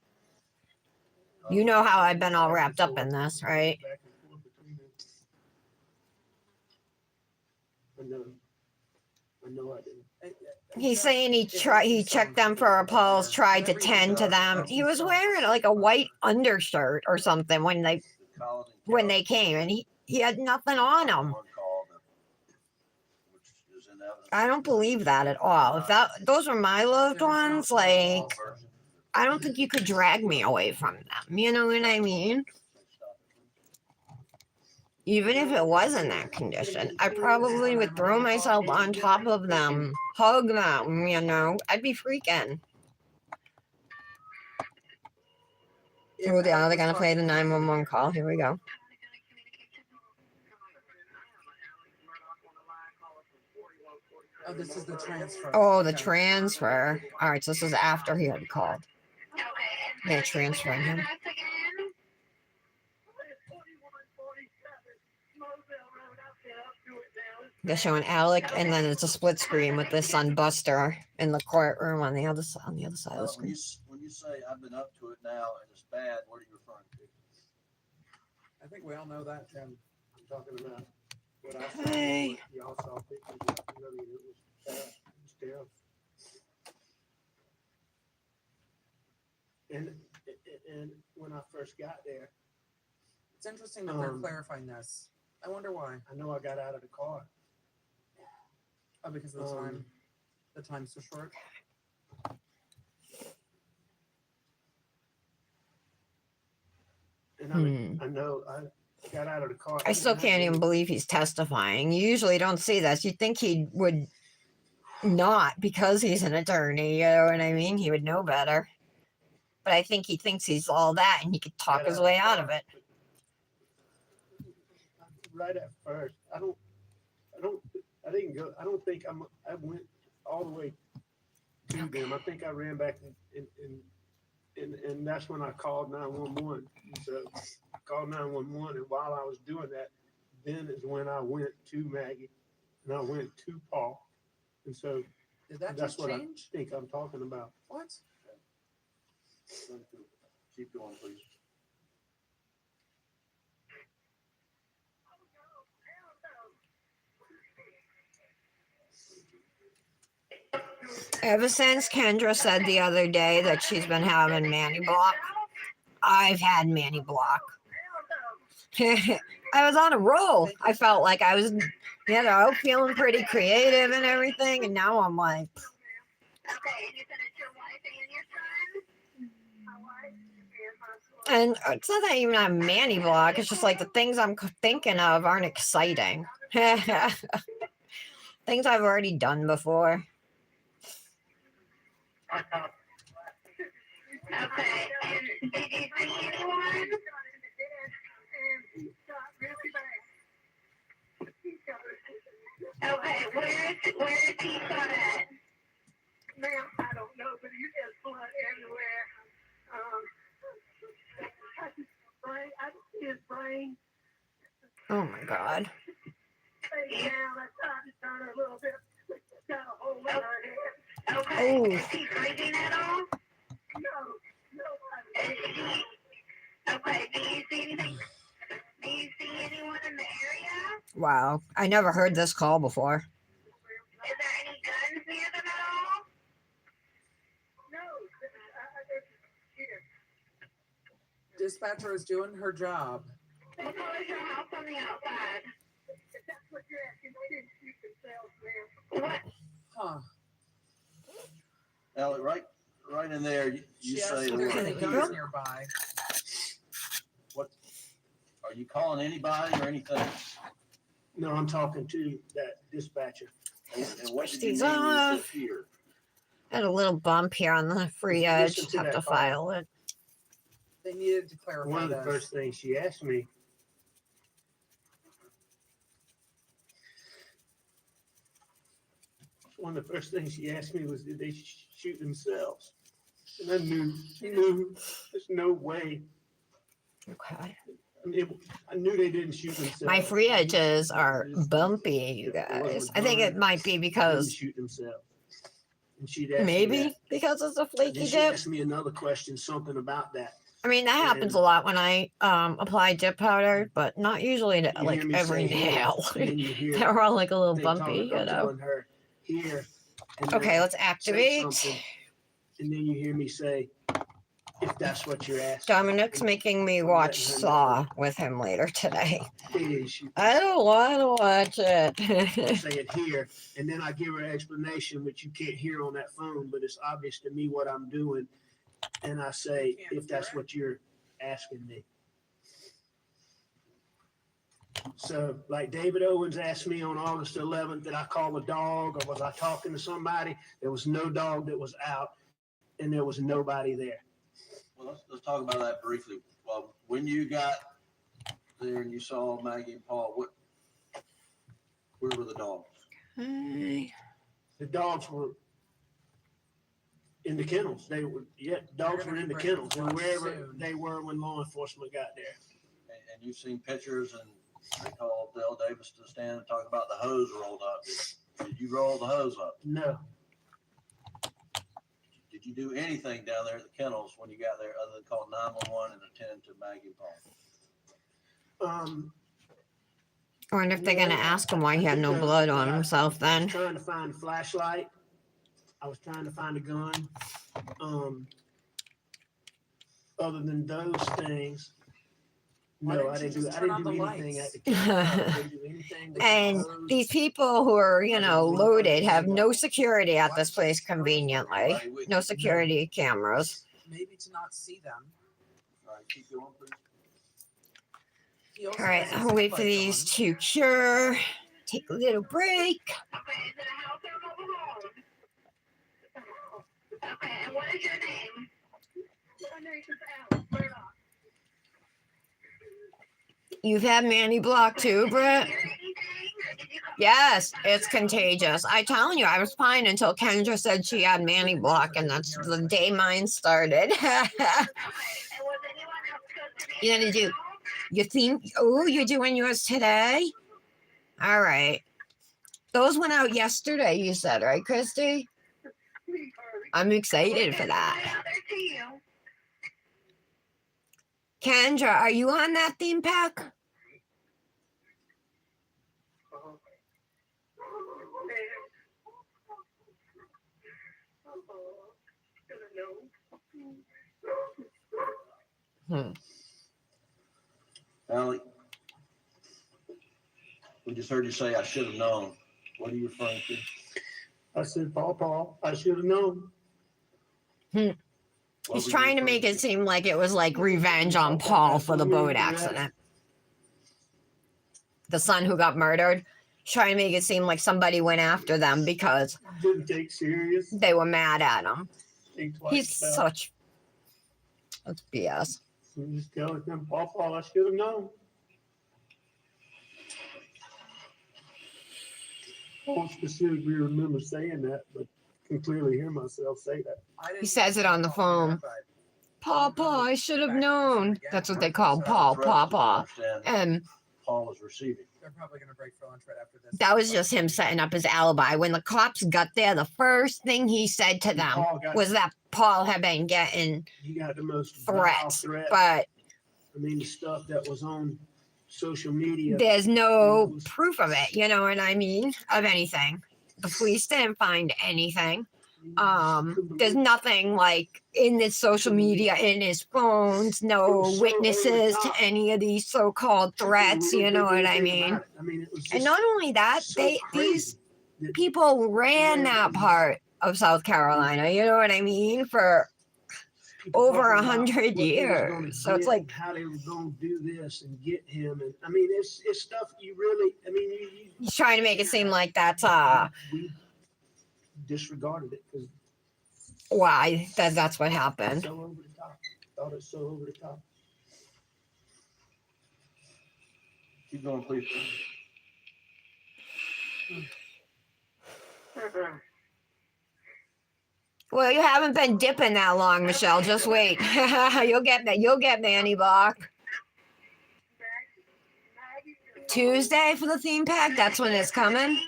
You know how I've been all wrapped up in this, right? Back and forth between them. I know I didn't. He's saying he checked them for a pulse, tried to tend to them. He was wearing like a white undershirt or something when they came, and he had nothing on him. I don't believe that at all. If those were my loved ones, like I don't think you could drag me away from them. You know what I mean? Even if it was in that condition, I probably would throw myself on top of them, hug them, you know. I'd be freaking. Oh, they're gonna play the 911 call. Here we go. Oh, this is the transfer. Oh, the Okay. transfer. All right, so this is after he had called. They're transferring him. They're showing Alec, and then it's a split screen with this son Buster in the courtroom on the other side of the screen. When you say I've been up to it now and it's bad, what are you referring to? I think we all know that, Jim. I'm talking about what I saw. Hey. What y'all saw pictures of. I mean, it was bad. It was terrible. And when I first got there, It's interesting that they're clarifying this. I wonder why. I know I got out of the car. Oh, because of the time. The time's so short. And I know I got out of the car. I still can't even believe he's testifying. You usually don't see this. You'd think he would not because he's an attorney, you know what I mean? He would know better. But I think he thinks he's all that and he could talk his way out of it. Right at first, I didn't go. I don't think I went all the way to them. I think I ran back and that's when I called 911. So I called 911, and while I was doing that, then is when I went to Maggie and I went to Paul. And so Did that that's just what change? I think I'm talking about. What? Keep going, please. Ever since Kendra said the other day that she's been having Manny block, I've had Manny block. I was on a roll. I felt like I was, you know, feeling pretty creative and everything. And now I'm like, And it's not that even a Manny block. It's just like the things I'm thinking of aren't exciting. Things I've already done before. Okay. Did you see anyone? Okay, where's he shot at? Ma'am, I don't know, but he has blood everywhere. I see his brain. Oh my god. Face down. I tried to turn her a little bit. Got a hole in her head. Okay. Oh. Is he breathing at all? No, nobody. Okay. Do you see anything? Do you see anyone in the area? Wow. I never heard this call before. Is there any guns near them at all? No, here. Dispatcher is doing her job. What color is your house on the outside? If that's what you're asking, they didn't shoot themselves, ma'am. What? Huh. Ellie, right in there, you She say, asked if there's "Look, any Here. guns nearby. what, are you calling anybody or anything? No, I'm talking to that dispatcher. And what Switch did you these mean when you off. said here? Had a little bump here on the free Listen edge. to Have that to call. file it. They needed to clarify One of the this. first things she asked me, was, did they shoot themselves? And I knew, there's no way. Okay. I knew they didn't shoot themselves. My free edges are It was- bumpy, you if it wasn't guys. a I think it gun, might be They didn't because shoot themselves. And she'd asked me maybe that. because it's a And flaky then she dip. asked me another question, something about that. I mean, that happens a and- lot when I apply dip powder, but not usually to You like hear me every say here, nail. and then you hear They're all like a little they bumpy, I'm you know. telling her here. And then Okay, I let's say activate. something, And then you hear me say, if that's what you're asking. Dominic's making me watch Saw with him later today. Please, shoot I don't want to watch it. say it here, and then I give her an explanation, which you can't hear on that phone, but it's obvious to me what I'm doing. And I say, if that's what you're asking me. So like David Owens asked me on August 11th, did I call a dog or was I talking to somebody? There was no dog that was out and there was nobody there. Well, let's talk about that briefly. Well, when you got there and you saw Maggie and Paul, where were the dogs? Okay. The dogs were in the kennels. Dogs were in the kennels and wherever they were when law enforcement got there. And you've seen pictures and they called Dale Davis to stand and talk about the hose rolled up. Did you roll the hose up? No, Did you do anything down there at the kennels when you got there other than call 911 and attend to Maggie and Paul? I wonder if they're gonna ask him why he had no blood on himself I then. was trying to find a flashlight. I was trying to find a gun. Other than those things, Why no, didn't I you didn't do just turn on the anything lights? at the kennel. I didn't do anything with And the hose. these people who are, you know, loaded have no security at this place conveniently. No security cameras. Maybe to not see them. All right, keep going, please. He also All right, has his I'll wait for headlights these to cure. Take a little break. Okay, is it a house or a mobile home? Okay, and what is your name? My name is Alice Murdoch. You've had Manny Block too, Britt? Hear anything? Or did you come? Yes, it's contagious. I telling you, I was fine until Kendra said she had Manny Block, and that's the day mine started. Okay, and was anyone else supposed to be You in gotta the do. house? You think? Oh, you're doing yours today? All right. Those went out yesterday. You said, right, Christy? Please hurry. I'm excited for Why that. out there to you? Kendra, are you on that theme pack? Hmm. Allie, we just heard you say, I should have known. What are you referring to? I said, Paul, I should have known. He's trying to make it seem like it was like revenge on Paul for the boat accident. The son who got murdered. He's trying to make it seem like somebody went after them because Didn't take serious. they were mad at him. Think twice He's about it. such. That's BS. So just telling him, Paul, I should have known. I don't specifically remember saying that, but can clearly hear myself say that. He says it on the phone. Papa, I should have known. That's what they call Paul, Papa. And Paul is receiving. They're probably gonna break for lunch right after this. that was just him setting up his alibi. When the cops got there, the first thing he said to them was that Paul had been getting He got the most vile threats, threat. but I mean, the stuff that was on social media. there's no proof of it. You know what I mean? Of anything. The police didn't find anything. There's nothing like in this social media, in his phones, no witnesses to any of these so-called threats. You know what I mean? I mean, it was And just not only that, so these crazy that people ran that part of South Carolina. You know what I mean? For people over talking about 100 what they was years. gonna So it's get like- and how they were going to do this and get him, and I mean, it's stuff you really. I mean, you he's trying to make it seem like that's we disregarded it because why that's what happened. so over the top. Thought it's so over the top. Keep going, please. Well, you haven't been dipping that long, Michelle. Just wait. You'll get that. You'll get Manny Bach. Tuesday for the theme pack. That's when it's coming.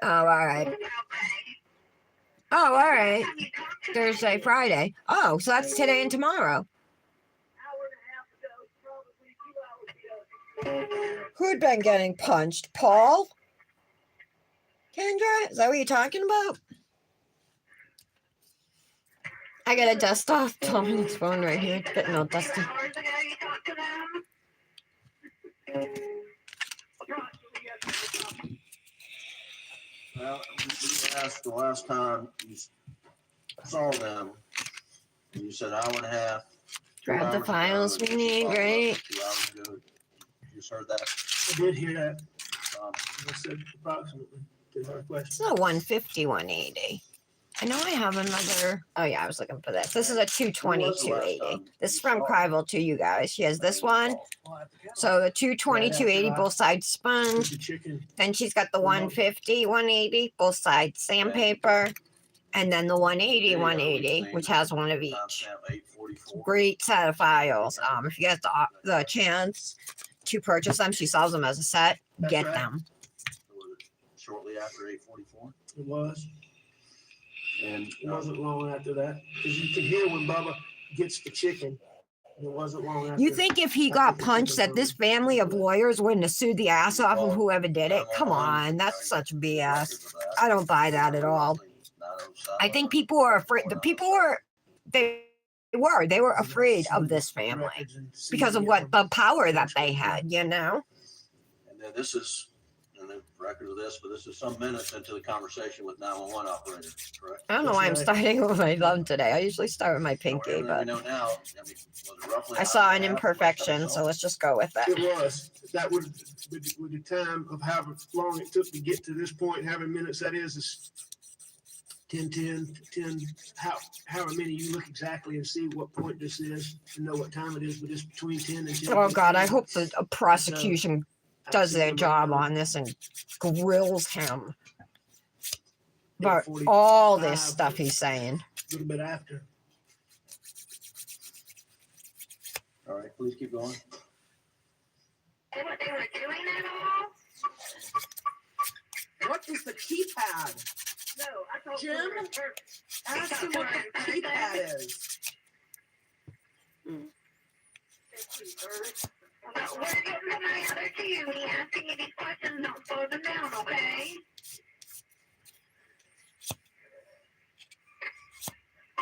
Oh, all right. Oh, all right. Thursday, Friday. Oh, so that's today and tomorrow. Who'd been getting punched? Paul? Kendra? Is that what you're talking about? I gotta dust off Dominic's phone right here. It's getting all dusty. Hours ago you talked to them? Well, you asked the last time you saw them, and you said hour and a half. 2 Grab the hours ago, files and we you need, followed up right? 2 hours ago. You just heard that. I did hear that. Um, I said approximately to her It's question. a 150, 180. I know I have another. Oh, yeah, I was looking for this. This is a 220, When was the last 280. time This is you from saw it? Crivel to you guys. She has this one. We'll have to get them. So the 220, Right after 280, I- both sides sponge. The chicken. Then she's got the 150, 180, both sides sandpaper. And then the 180, 180, which has one of each. Timestamp 8:44. Great set of files. If you get the chance to purchase them, she sells them as a set. That's Get right. them. Shortly after 8:44. It was. And It wasn't long after that. Because you can hear when Bubba gets the chicken. It wasn't long after. You think if he got punched that this family of lawyers wouldn't have sued the ass off of whoever did it? Come on, that's such BS. I don't buy that at all. I think people were afraid. The people were, they were afraid of this family because of what the power that they had, you know? And then this is, and the record of this, but this is some minutes into the conversation with 911 operator, correct? I don't know why I'm starting with my thumb today. I usually start with my pinky, Everything we but know now, I mean, was it roughly I an saw hour an and a half? imperfection, so let's just go with It it. was. That would, with the time of how long it took to get to this point, how many minutes that is 10, 10, however many you look exactly and see what point this is and know what time it is, but it's between 10 and 10. Oh God, I hope the prosecution does their job on this and grills him. But all this stuff he's saying. A little bit after. All right, please keep going. And what they were doing at all? What is the keypad? No, I told Jim? her in person. Ask him what the keypad is. Well, we're getting to my other two. When he asking you these questions, don't slow them down, okay?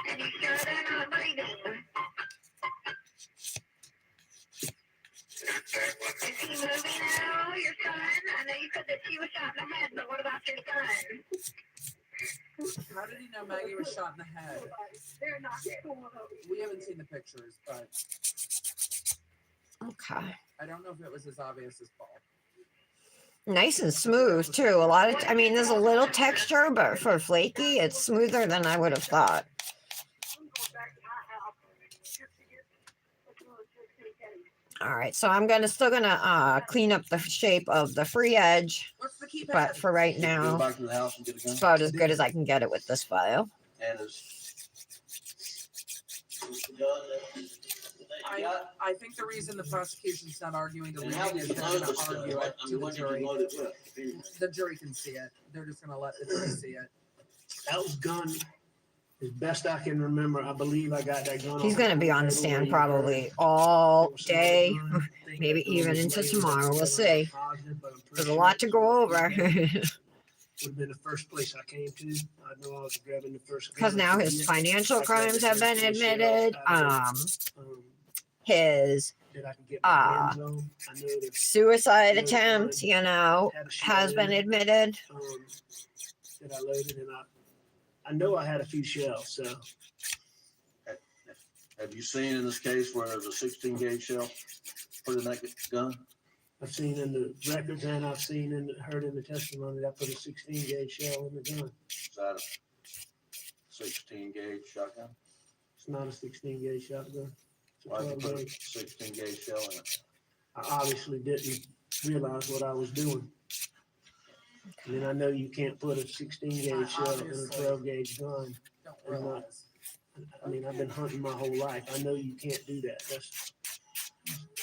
And you sure they're not breathing? Is he moving at all, your son? I know you said that she was shot in the head, but what about your son? How did he know Maggie was shot in the head? They're not cool. We haven't seen the pictures, but Okay. I don't know if it was as obvious as Paul. Nice and smooth too. A lot of, I mean, there's a little texture, but for flaky, it's smoother than I would have thought. I'm going back to my house just to get just in case. All right, so I'm still gonna clean up the shape of the free edge, What's the keypad? but for right Go now, back to the house and get a it's gun. about as good as I can get it with this file. And I think the reason the prosecution's not arguing the reading is they're going to argue it to the jury. The jury can see it. They're just going to let the jury see it. That was gun, as best I can remember. I believe I got that gun. He's gonna be on the stand probably all day, maybe even into tomorrow. We'll see. There's a lot to go over. Would have been the first place I came to. I know I was grabbing the first. Because now his financial crimes have been admitted. His That I can get my hands on. I know that suicide attempt, you know, had a has shell been in it, admitted. that I loaded, and I know I had a few shells. So have you seen in this case where there's a 16 gauge shell put in that gun? I've seen in the records and I've seen heard in the testimony that I put a 16 gauge shell in the gun. Is that a 16 gauge shotgun? It's not a 16 gauge shotgun. It's a Why did you 12 put a gauge. 16 gauge shell in it? I obviously didn't realize what I was doing. I mean, I know you can't put a 16 gauge shell in a 12 gauge gun. Don't realize. I mean, I've been hunting my whole life. I know you can't do that.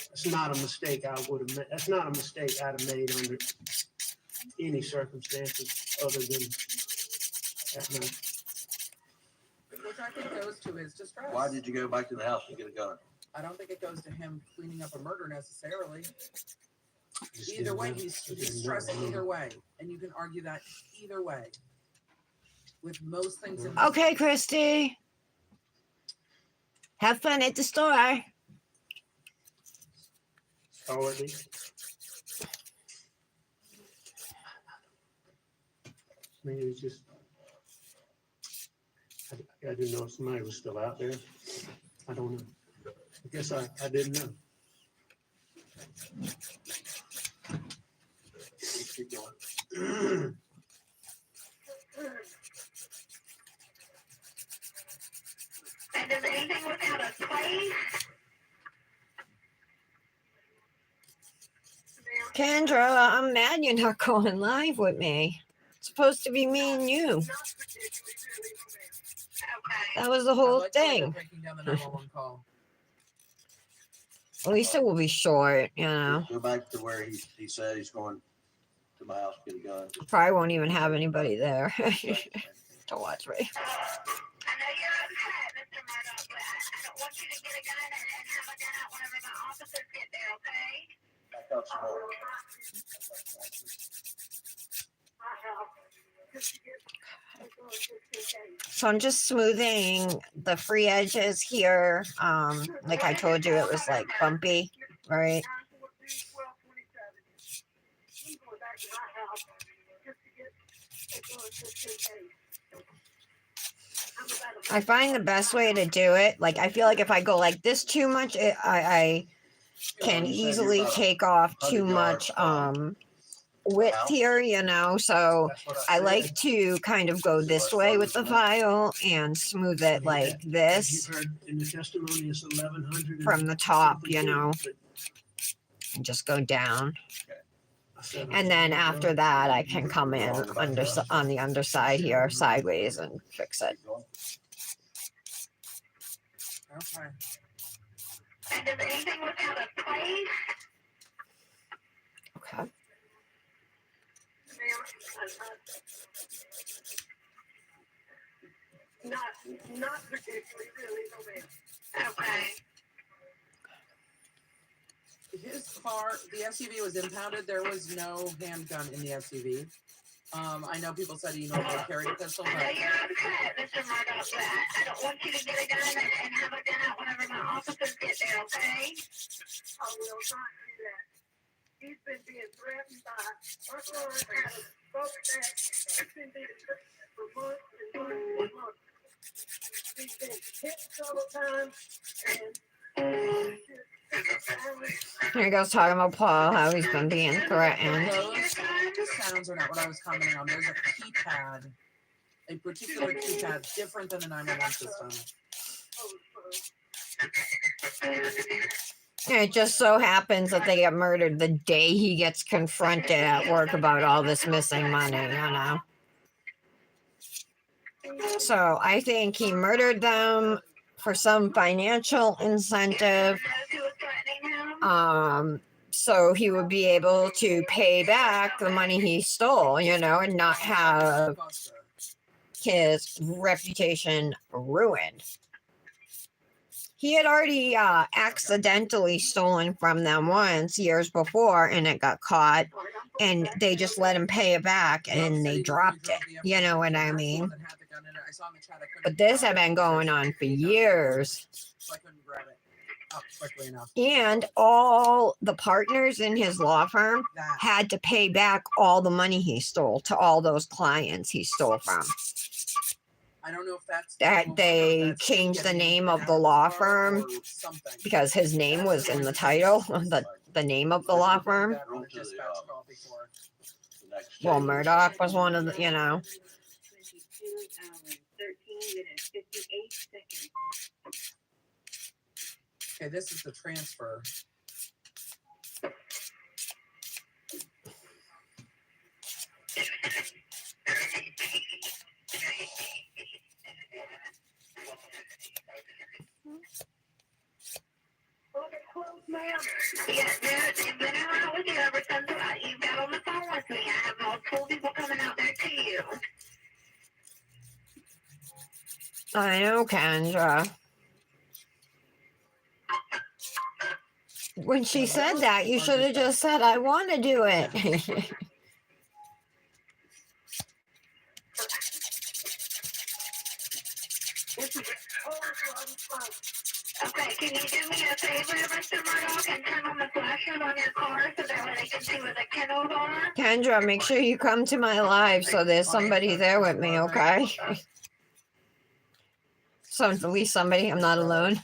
That's not a mistake I would have made. That's not a mistake I'd have made under any circumstances other than that night. Which I think goes to his distress. Why did you go back to the house to get a gun? I don't think it goes to him cleaning up a murder necessarily. Just Either didn't way, know. he's Just didn't know. stressing either way. And you can argue that either way. With most things in Okay, Christy. Have fun at the store. Cowardly. Maybe it's just, I didn't know if somebody was still out there. I don't know. I guess I didn't know. Keep going. And does anything look out of place? Kendra, I'm mad you're not going live with me. It's supposed to be me and you. Okay. That was the I whole like the way they're thing. breaking down the 911 call. At least it will be short, you know. Go back to where he said he's going to my house to get a gun. Probably won't even have anybody there to watch me. I know you're upset, Mr. Murdoch, but I don't want you to get a gun and have a gun out whenever my officers get there, okay? Back up some more. So I'm just smoothing the free edges here. Like I told you, it was like bumpy, right? I find the best way to do it, like I feel like if I go like this too much, I can easily take off too much width here, you know, so That's what I said. like to kind of go this way with the file and smooth it like As this you've heard in the testimony, it's 1100 from the top, something you feet, know, but and just go down. I said And then after that, I can come in on the underside here, sideways, and fix it. Keep going. Okay. And does anything look out of place? Okay. Not particularly, really, no ma'am. Okay. His car, the SUV was impounded. There was no handgun in the SUV. I know people said he normally carried a pistol, I know but you're upset, Mr. Murdoch, but I don't want you to get a gun and have a gun out whenever my officers get there, okay? I will not do that. He's been being threatened by us and folks that have been being threatened for months and He's been hit several times, and Here he goes talking about Paul, how he's been being threatened. Those sounds are not what I was commenting on. There's a keypad, a particular keypad different than the 911 system. And it just so happens that they get murdered the day he gets confronted at work about all this missing money, you know? So I think he murdered them for some financial incentive. So he would be able to pay back the money he stole, you know, and not have his reputation ruined. He had already accidentally stolen from them once years before, and it got caught, and they just let him pay it back, and they dropped it. You know what I mean? But this had been going on for years. So I couldn't grab it up quickly enough. And all the partners in his law firm That had to pay back all the money he stole to all those clients he stole from. I don't know if that's That 911 or if they that's changed the getting name out of the law car firm or something. because his name was in the title, the name of the law firm. That on a dispatch call before. The next Well, day, Murdoch was one of the, you know. 22 hours, 13 minutes, 58 seconds. Okay, this is the transfer. Yes, it's been around with you ever since you got on the phone with me. I have multiple people coming out there to you. I know, Kendra. When she said that, you should have just said, I want to do it. Okay, can you do me a favor, Mr. Murdoch, and turn on the flashers on your car so that way they can see where the kennels are? Kendra, make sure you come to my live so there's somebody there with me, okay? So at least somebody, I'm not alone.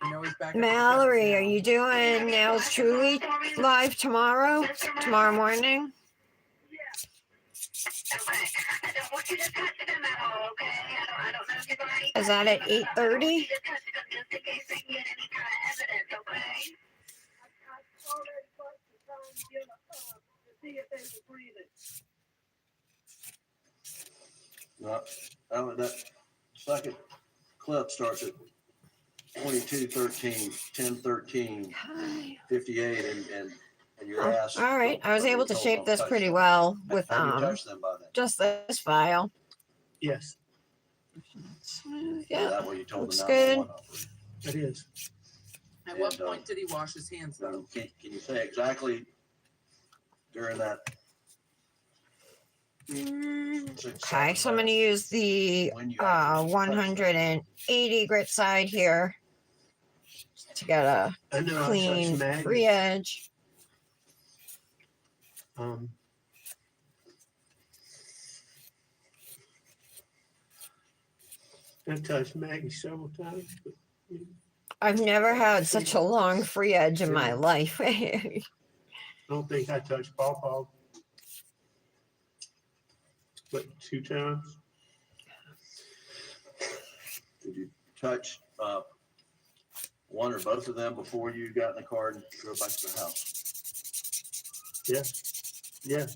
I know he's back at the Mallory, now. are you doing Nails Truly live tomorrow? Tomorrow morning? Okay, I don't want you to touch them at all, okay? I don't know if you've already Is that at 8:30? I don't want you to touch them just in case they can get any kind of evidence, okay? I already tried to try and get to see if they were breathing. that second clip starts at 22:13, 10:13, 58, and you're asked. All right, I was or you're able to told shape don't this touch pretty them. well with Have you touched them by then? just this file. Yes, Yeah, That way you told looks the good. 911 operator. it is. At what And, point did he wash his hands though? Can you say exactly during that? Okay, so I'm gonna use the when you actually touched them? 180 grit side here to get a I know I clean touched Maggie. free edge. I touched Maggie several times, but I've never had such a long free edge in my life. I don't think I touched Paw. But 2 times. Did you touch one or both of them before you got in the car and drove back to the house? Yeah,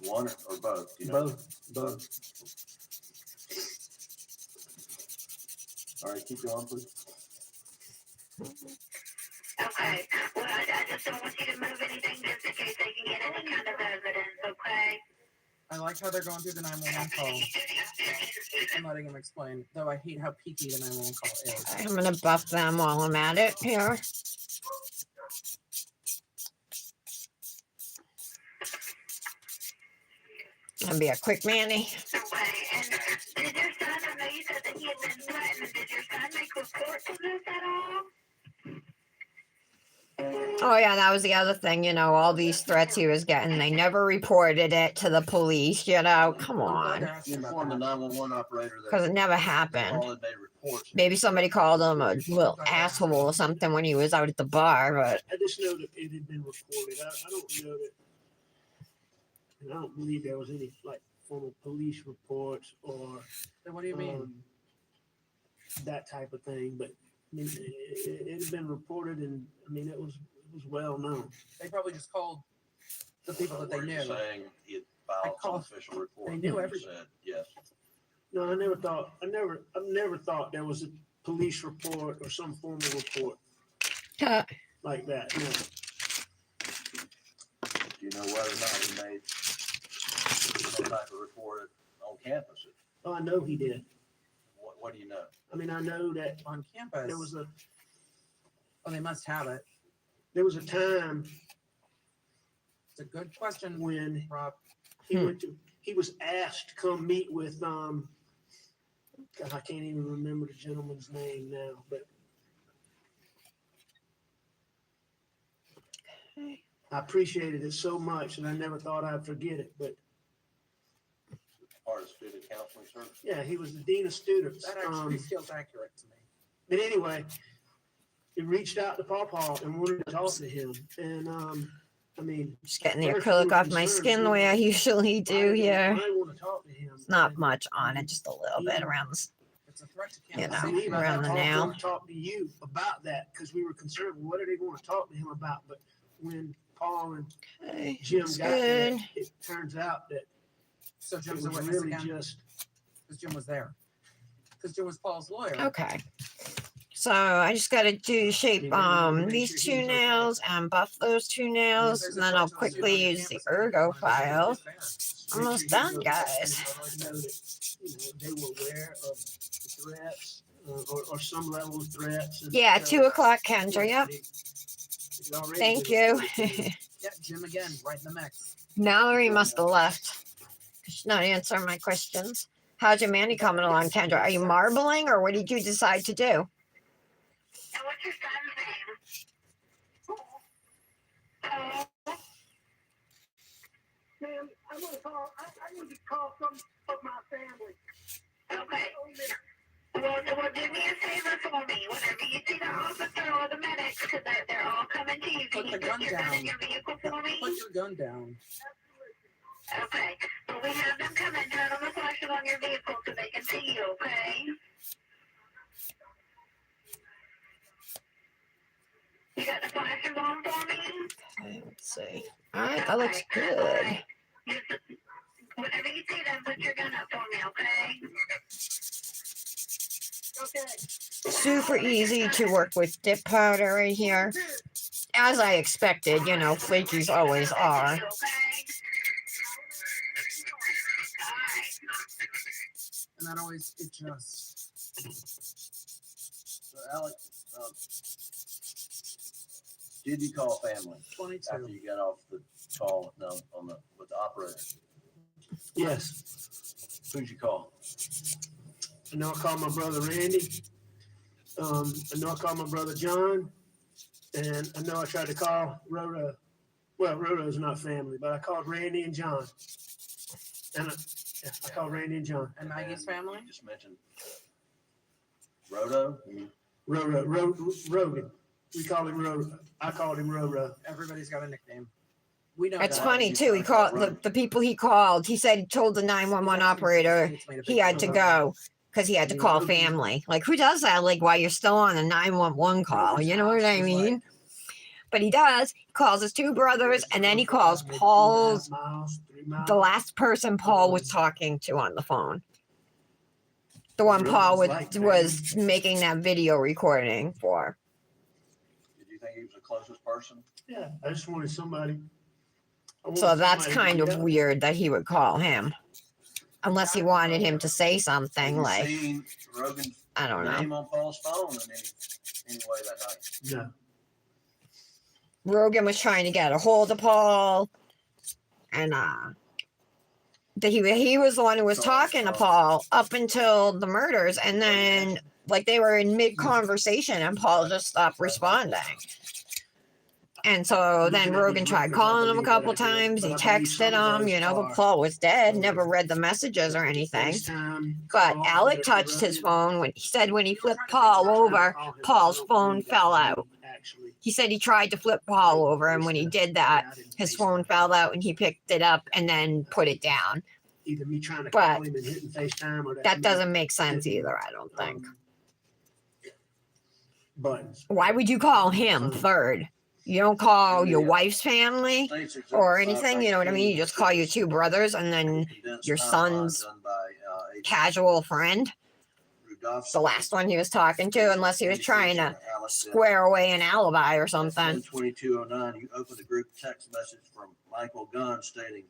One or both? You know? both. All right, keep going, please. Okay, well, I just don't want you to move anything just in case they can get any kind of evidence, okay? I like how they're going through the 911 call. I'm letting him explain, though I hate how peaky the 911 call is. I'm gonna buff them while I'm at it here. Gonna be a quick Manny. Okay, and did your son, I know you said that he had been threatened, did your son make reports of this at all? Oh yeah, that was the other thing, all these threats he was getting. They never reported it to the police, Come I'm glad on. they're asking You about informed the that. 911 operator that Because it never happened. all had made reports. Maybe somebody called him a little asshole or something when he was out at the bar, but I just know that it had been reported. I don't know that, and I don't believe there was any like formal police reports or Then what do you mean? that type of thing. But I mean, it had been reported, and I mean, it was well known. They probably just called the people that they Were you knew. saying he had filed some called- official report? they knew You everything. said yes. No, I never thought there was a police report or some formal report like that. No. Do you know whether or not he made some type of report on campus? Oh, I know he did. What do you know? I mean, I know that On campus. there was They must have it. a time It's a good question, when Rob. he was asked to come meet with God, I can't even remember the gentleman's name now, but I appreciated it so much and I never thought I'd forget it. But Part of student counseling service? yeah, he was the dean of students. That actually feels accurate to me. But anyway, he reached out to Paw and wanted to talk to him. And I mean, just getting the First, acrylic we were off my concerned, skin the way I usually do here. I want to talk to him. It's not much on it, just a little bit around the It's a threat to You campus know, I safety. believe I around the talked to nail. him, talked to you about that because we were concerned. What are they going to talk to him about? But when Paul and Okay, Jim that's got there, good. it turns out that So it Jim's a was witness really again, just because Jim was there. Because Jim was Paul's lawyer. Okay. So I just gotta do shape these two nails and buff those two nails, and then I'll quickly use the ergo file. Almost done, guys. know that they were aware of the threats or some level of threats. And Yeah, so 2 o'clock, Kendra. Yep. it already Thank been you. reported. Yeah, Jim again, right in the mix. Mallory must have left. She's not answering my questions. How's your Mandy coming along, Kendra? Are you marbling or what did you decide to do? And what's your son's name? Man, I'm gonna call. I need to call some of my family. Okay. Well, do me a favor for me. Whenever you see the officer or the medics, because they're all coming to you, Put can you the gun put your gun in down. your vehicle for me? Put your gun down. Okay. But we have them come and turn on the flashes on your vehicle so they can see you, okay? You got the flashes on for me? Okay, let's see. All right, that looks good. Whenever you see them, put your gun up for me, okay? Okay. Super easy to work with dip powder right here. As I expected, flakies always are. Okay? And that always adjusts. So Alex, did you call family 22. after you got off the call with the operator? Yes. Who'd you call? I know I called my brother Randy. I know I called my brother John. And I know I tried to call Rhoda. Well, Rhoda's not family, but I called Randy and John. And I called Randy and John. And Maggie's family? You just mentioned Rodo. Rogan. We call him Rhoda. I called him Rhoda. Everybody's got a nickname. We know It's that. funny too. He called the people he called. He said he told the 911 operator he had to go because he had to call family. Like, who does that? Like, while you're still on a 911 call, you know what I mean? But he does. He calls his 2 brothers, and then he calls Paul's, 3 miles. the last person Paul was talking to on the phone. The one Paul was making that video recording for. Did you think he was the closest person? Yeah, I just wanted somebody. I wanted So that's somebody kind to of get up. weird that he would call him. Unless he wanted him to say something Have you like, seen Rogan's I don't know. name on Paul's phone in any way that night? No. Rogan was trying to get a hold of Paul, and that he was the one who was talking to Paul up until the murders, and then like they were in mid conversation, and Paul just stopped responding. And so then Rogan tried calling him a couple times. He texted him, but Paul was dead, never read the messages or anything. But Alec touched his phone when he flipped Paul over, Paul's phone fell out. He said he tried to flip Paul over, and when he did that, his phone fell out and he picked it up and then put it down. Either me trying to But call him and hitting FaceTime, or that doesn't make sense either, I don't think. Buttons. Why would you call him third? You don't call your wife's family or anything, you know what I mean? You just call your two brothers and then your son's casual friend, the last one he was talking to, unless he was trying to square away an alibi or something. 2209, you opened a group text message from Michael Gunn stating,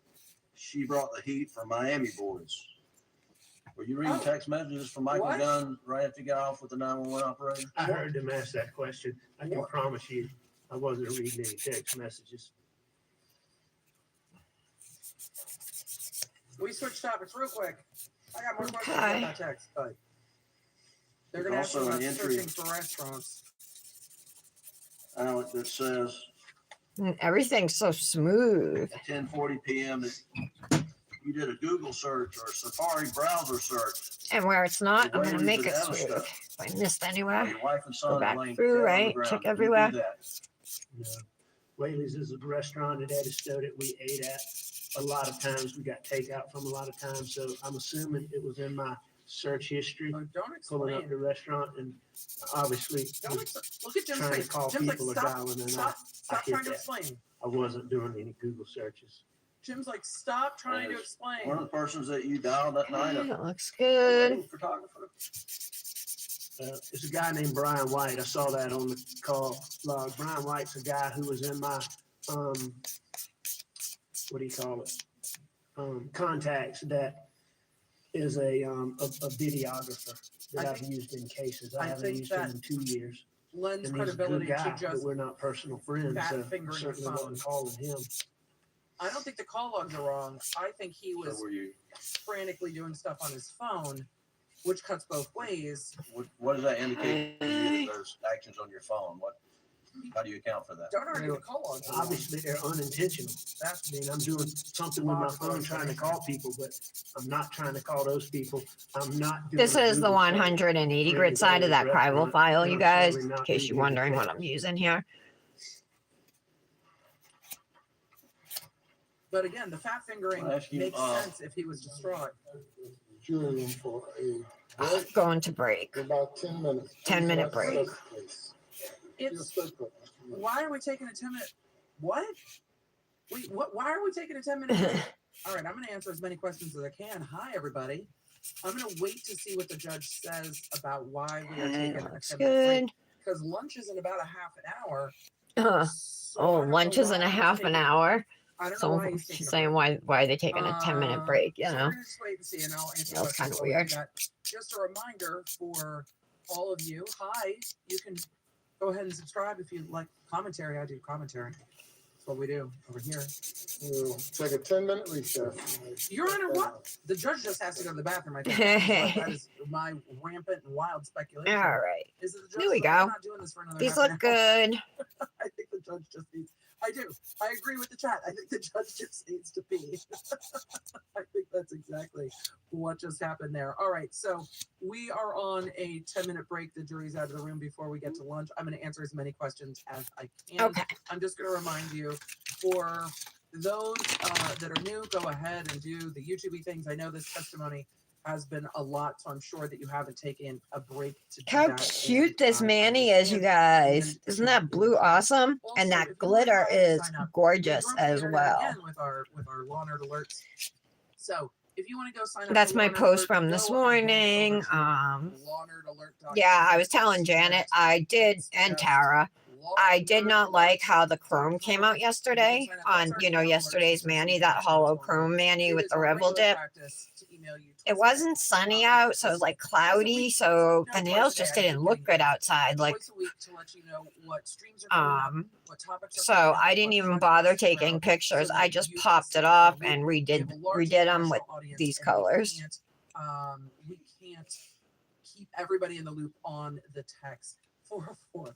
"She brought the heat for Miami boys." Were you reading text messages from Michael What? Gunn right after you got off with the 911 operator? I heard them ask that question. I can promise you, I wasn't reading any text messages. We switched topics real quick. I got more questions Okay. about that text, but they're gonna ask Also about an entry- searching for restaurants. Alec, that says And everything's so smooth. at 10:40 p.m. that you did a Google search or a Safari browser search. And where it's not, I'm Where going to you make did it other smooth. stuff. If I missed While anywhere, Your wife and son Go are back laying through, dead on the right? ground. Check Did you do everywhere. that? No. Whaley's is a restaurant at Edisto that we ate at. A lot of times we got takeout from a lot of times, so I'm assuming it was in my search history, Oh, don't pulling up explain. the restaurant, and obviously Don't look at Jim's trying to face. call Jim's like, people or stop, dialing, and stop, stop hit trying to that. explain. I wasn't doing any Google searches. Jim's like, stop trying to One explain. of the persons that you dialed that night, okay, a it looks good. wedding photographer. It's a guy named Brian White. I saw that on the call log. Brian White's a guy who was in my, what do you call it? Contacts that is a videographer that I I've used in cases. I I haven't think used him that in 2 years. Lends And he's a good credibility guy, to but just. we're not personal friends, fat so fingering your certainly phone. wasn't calling him. I don't think the call logs are wrong. I think he So was were you, frantically doing stuff on his phone, which cuts both ways. what does that indicate to you that there's actions on your phone? How do you account for that? Don't argue the call logs. are wrong. Obviously, they're unintentional. I mean, I'm doing something with my phone trying to call people, but I'm not trying to call those people. I'm not doing. This a is the Google search. 180 grid side of that Prival file, you guys, in case you're wondering what I'm using here. But again, the fat fingering I'll ask you, makes sense if he was distraught. Jury room for a break, Going to break. about 10 minutes. 10-minute break. It's why are we taking a 10-minute? What? Wait, what? Why are we taking a 10-minute break? All right, I'm going to answer as many questions as I can. Hi, everybody. I'm going to wait to see what the judge says about why we are Okay, taking a looks 10-minute good. break. Because lunch is in about a half an hour. Uh, So I oh, don't know lunch is in why a he's half an taking- hour. I don't know So why he's taking she's a saying break. why are they taking a 10-minute break? You So know, we're gonna just wait and see, and I'll answer That was questions kinda while we do weird. that. Just a reminder for all of you. Hi, you can go ahead and subscribe if you like commentary. I do commentary. That's what we do over here. We'll take a 10-minute recess. Your Honor, what? The judge just has to go to the bathroom. I think that is my rampant and wild speculation. all right. Is that the judge There we said, "I'm go. not doing this for another These half an look hour." good. I think the judge just needs. I do. I agree with the chat. I think the judge just needs to pee. I think that's exactly what just happened there. All right. So we are on a 10-minute break. The jury's out of the room before we get to lunch. I'm going to answer as many questions as I can. Okay. I'm just going to remind you for those that are new, go ahead and do the YouTube things. I know this testimony has been a lot, so I'm sure that you haven't taken a break to do How that, cute and this I Manny is, you guys. Isn't that blue awesome? And that glitter is gorgeous as well. Again with our Law and Order alerts. So if you want to go sign up, That's for my Law and post Order, from this go ahead morning. over to lawandorderalert.com. Yeah, I was telling Janet, I did, and Tara, I did not like how the chrome came out yesterday on, yesterday's Manny, that hollow chrome Manny with the Rebel dip. It wasn't sunny out, so it was like cloudy, so the nails just didn't look good outside. Like, so I didn't even bother taking pictures. I just popped it off and redid them with these colors. We can't keep everybody in the loop on the text 404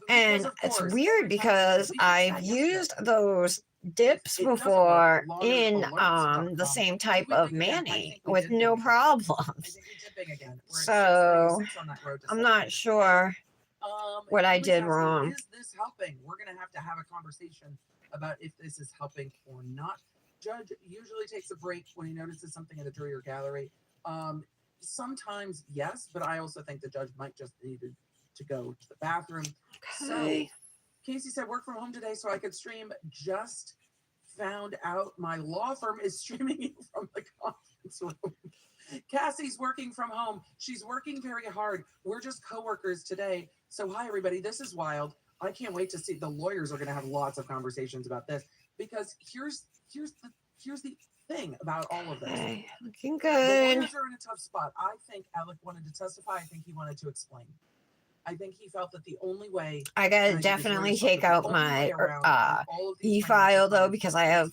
And of it's course, weird every time because we fixed I've that used yesterday. those dips It doesn't work. before Laundered in alerts.com. the same Did type we of ping again? I mani think we with did ping no again. I problems. think we did ping again. We're at So 696 on that road to I'm 7. not sure what I He was did asking, wrong. is this helping? We're going to have a conversation about if this is helping or not. Judge usually takes a break when he notices something in the jury or gallery. Sometimes, yes, but I also think the judge might just need to go to the bathroom. So Okay. Casey said, work from home today so I could stream. Just found out my law firm is streaming you from the conference room. Cassie's working from home. She's working very hard. We're just coworkers today. So hi everybody. This is wild. I can't wait to see. The lawyers are going to have lots of conversations about this because here's the thing about all of this. Okay. Looking The good. lawyers are in a tough spot. I think Alec wanted to testify. I think he wanted to explain. I think he felt that the only way. I gotta definitely take out my e-file though because I have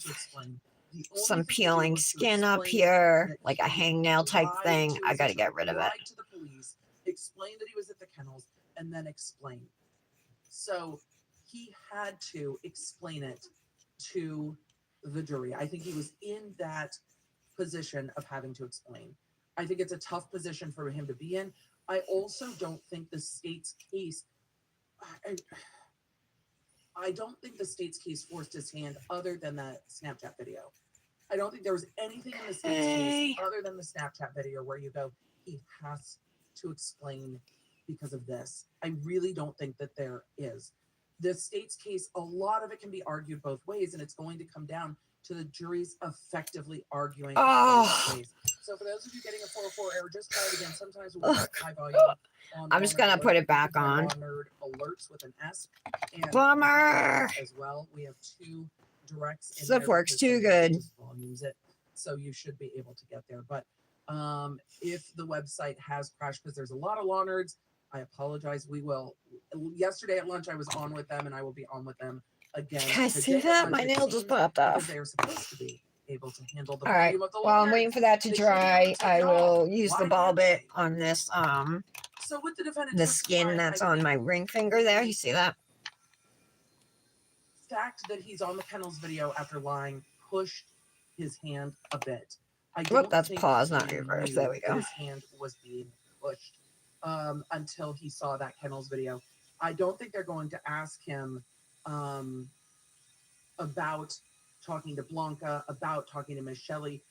some peeling skin up here, like a hangnail type thing. I gotta get rid of it. Lied to the police, explained that he was at the kennels, and then explain. So he had to explain it to the jury. I think he was in that position of having to explain. I think it's a tough position for him to be in. I also don't think the state's case. I don't think the state's case forced his hand other than that Snapchat video. I don't think there was anything in the state's case other than the Snapchat video where you go, he has to explain because of this. I really don't think that there is. The state's case, a lot of it can be argued both ways, and it's going to come down to the jury's effectively arguing both ways. So for those of you getting a 404 error, just try it again. Sometimes we'll have high volume. I'm just gonna put it back on. Alerts with an S. And Bummer. as well, we have 2 directs. Stuff works too good. Volumes it, so you should be able to get there. But if the website has crashed because there's a lot of law nerds, I apologize. We will. Yesterday at lunch, I was on with them, and I will be on with them again. Can I see that? My nail just popped off. They're supposed to be able to handle the All right. volume of the Well, I'm nerds. waiting for that to dry. I will use the ball bit on this So with the defendant, the skin that's on my ring finger there. You see that? Fact that he's on the kennels video after lying pushed his hand a bit. Whoop, that's pause, not reverse. There we go. His hand was being pushed until he saw that kennels video. I don't think they're going to ask him about talking to Blanca, about talking to Miss Shelley.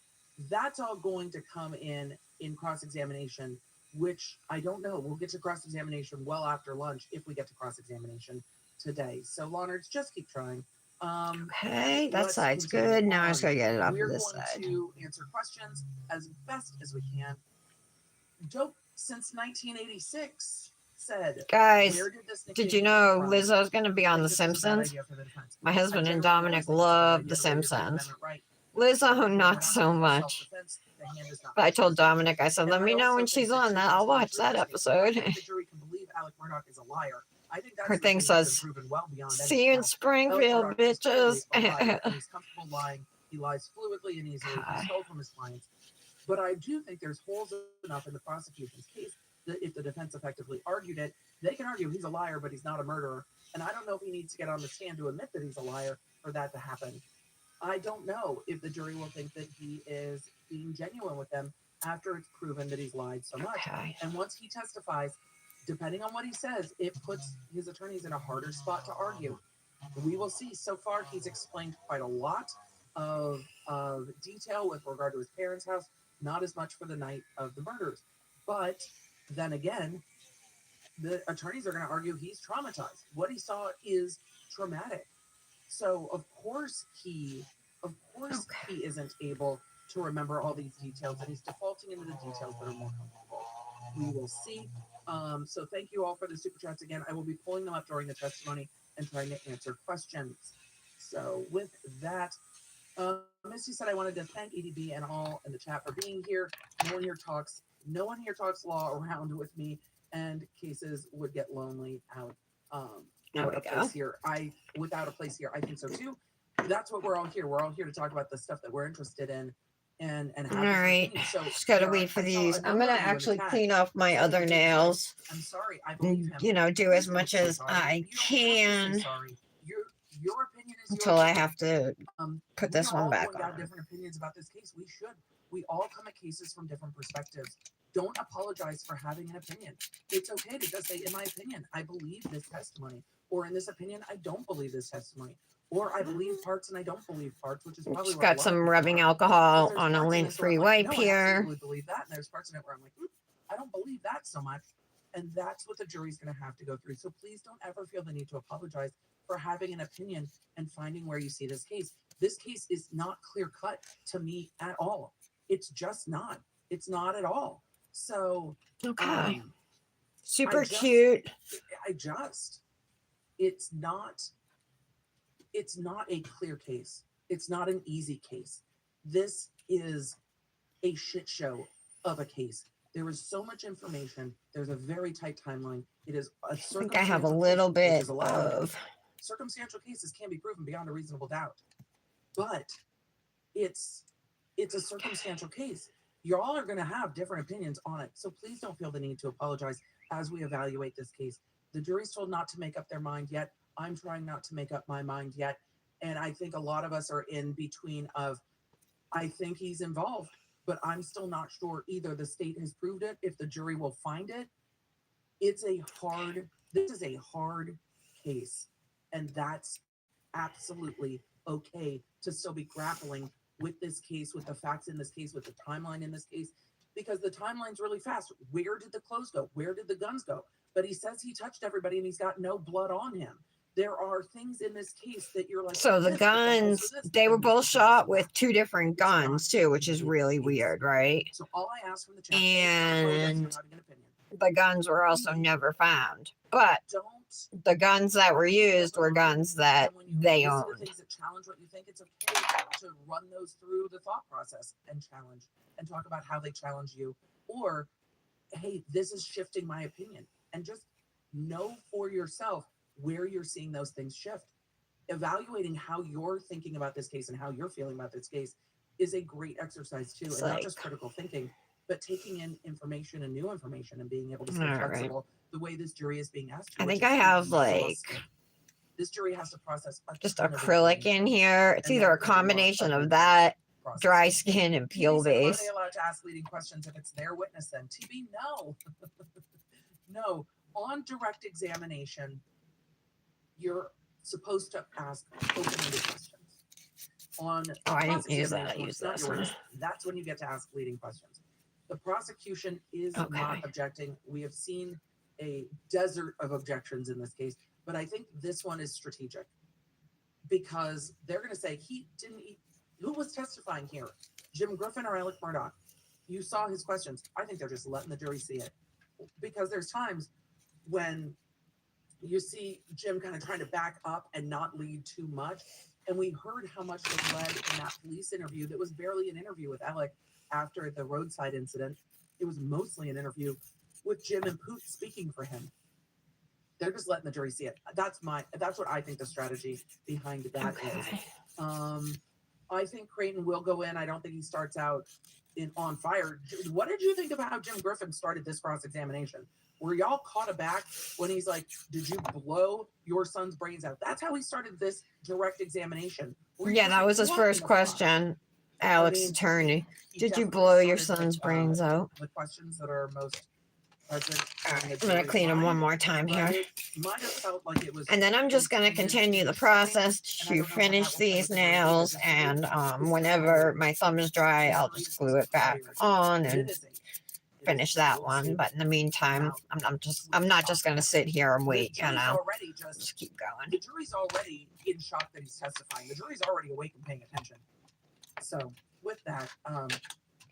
That's all going to come in cross-examination, which I don't know. We'll get to cross-examination well after lunch if we get to cross-examination today. So, law nerds, just keep trying. Okay, that side's good. Now I just gotta get it off of this side. We're going to answer questions as best as we can. Dope since 1986 said, guys, where did this did you know Lizzo's gonna be on The Simpsons? My husband and Dominic love The Simpsons. Lizzo, not so much. But I told Dominic, I said, let me know when she's on that. I'll watch that episode. The jury can believe Alec Murdoch is a liar. I think that's Her thing says, see you in Springfield, bitches. He's comfortable lying. He lies fluidly and easily. He stole from his clients. But I do think there's holes enough in the prosecution's case that if the defense effectively argued it, they can argue he's a liar, but he's not a murderer. And I don't know if he needs to get on the stand to admit that he's a liar for that to happen. I don't know if the jury will think that he is being genuine with them after it's proven that he's lied so much. Okay. And once he testifies, depending on what he says, it puts his attorneys in a harder spot to argue. We will see. So far, he's explained quite a lot of detail with regard to his parents' house, not as much for the night of the murders. But then again, the attorneys are going to argue he's traumatized. What he saw is traumatic. So of course he isn't able to remember all these details, and he's defaulting into the details that are more comfortable. We will see. So thank you all for the super chats again. I will be pulling them up during the testimony and trying to answer questions. So with that, Misty said I wanted to thank EDB and all in the chat for being here. No one here talks law around with me, and cases would get lonely out. Without a place here. I think so too. That's what we're all here. We're all here to talk about the stuff that we're interested in. and All have this right. opinion. So Just gotta yeah, wait for I saw these. a I'm number gonna of you in the actually chat clean off my saying other things like, nails. I'm sorry, I believe him. You know, do Please as don't much say as sorry. I You don't have to say can sorry. Your opinion is your until I opinion. have to put We this are one all back going to have on. different opinions about this case. We should. We all come at cases from different perspectives. Don't apologize for having an opinion. It's okay to just say, in my opinion, I believe this testimony. Or in this opinion, I don't believe this testimony. Or I believe parts and I don't believe parts, which is probably Just where a got lot of some people rubbing are. alcohol There's on a parts in this where lint-free I'm like, wipe no, I here. absolutely believe that. And there's parts in it where I'm like, I don't believe that so much. And that's what the jury's going to have to go through. So please don't ever feel the need to apologize for having an opinion and finding where you see this case. This case is not clear cut to me at all. It's just not. It's not at all. So, Okay. um, Super just- cute. it's not a clear case. It's not an easy case. This is a shit show of a case. There is so much information. There's a very tight timeline. It is a I think I have a circumstantial little case, which bit is allowed. of. Circumstantial cases can be proven beyond a reasonable doubt, but it's a circumstantial case. You all are going to have different opinions on it, so please don't feel the need to apologize as we evaluate this case. The jury's told not to make up their mind yet. I'm trying not to make up my mind yet, and I think a lot of us are in between of, I think he's involved, but I'm still not sure. Either the state has proved it, if the jury will find it. This is a hard case, and that's absolutely okay to still be grappling with this case, with the facts in this case, with the timeline in this case, because the timeline's really fast. Where did the clothes go? Where did the guns go? But he says he touched everybody and he's got no blood on him. There are things in this case that you're like, So the this, but then also guns, this, they but were then both this, shot but with that. 2 different It's not guns too, which is this really case. weird, right? So all I ask from the chat, apologize And for having an opinion. the guns were also never found. But Don't the guns that were used were guns that and when you they listen to owned. things that challenge what you think, it's okay to run those through the thought process and challenge and talk about how they challenge you. Or, hey, this is shifting my opinion. And just know for yourself where you're seeing those things shift. Evaluating how you're thinking about this case and how you're feeling about this case is a great exercise too. It's And not just like- critical thinking, but taking in information and new information and being able to All stay right. flexible the way this jury is being asked to. I which think is I have exhausting. like This jury has to process just ton of acrylic information. in here. It's And either a that is a lot combination of information that, process. dry skin, and TB peel said, are base. they allowed to ask leading questions if it's their witness then? TB, no. No. On direct examination, you're supposed to ask open-ended questions. On Oh, I didn't use that. I cross-examination, when used it's not this your one. witness, that's when you get to ask leading questions. The prosecution is not Okay. objecting. We have seen a desert of objections in this case, but I think this one is strategic because they're going to say who was testifying here? Jim Griffin or Alec Murdoch? You saw his questions. I think they're just letting the jury see it because there's times when you see Jim kind of trying to back up and not lead too much. And we heard how much was led in that police interview that was barely an interview with Alec after the roadside incident. It was mostly an interview with Jim and Poot speaking for him. They're just letting the jury see it. That's what I think the strategy behind that is. Okay. I think Creighton will go in. I don't think he starts out on fire. What did you think about how Jim Griffin started this cross-examination? Were y'all caught aback when he's like, did you blow your son's brains out? That's how he started this direct examination. Yeah, that was his first question. Alex attorney. Did you blow your son's brains out? The questions that are most present. I'm gonna clean them one more time here. It might have felt like it was. And then I'm just gonna continue the process to finish these nails, and whenever my thumb is dry, I'll just glue it back on and finish that one. But in the meantime, I'm not just gonna sit here and wait, you know. Just keep going. The jury's already in shock that he's testifying. The jury's already awake and paying attention. So with that,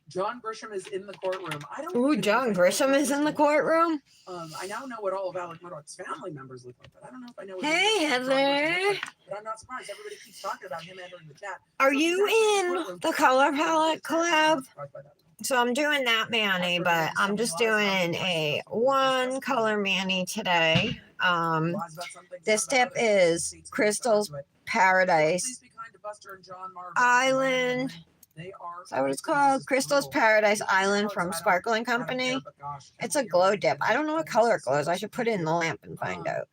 John Grisham is in the courtroom. I don't. Ooh, even John know if I know Grisham what is in the Grisham- courtroom. I now know what all of Alec Murdoch's family members look like, but I don't know if I know. What Hey, John Grisham looks Heather. like. But I'm not surprised. Everybody keeps talking about him entering the chat. Are So he's you actually in courtroom. the color palette I'm collab? not surprised by that. So I'm doing that Manny, but I'm just doing a one color Manny today. Lies about some things, This not about tip others. is States can Crystal's respond to it. Please Paradise be kind to Buster and John Marv. Island They are. Is that what it's victims called? as Crystal's brutal. Paradise You know how Island it's- from I don't- Sparkling I don't care, Company. but gosh, It's a Emily, glow you're dip. I don't know what that color it makes so glows. I much should put it in the lamp and find out.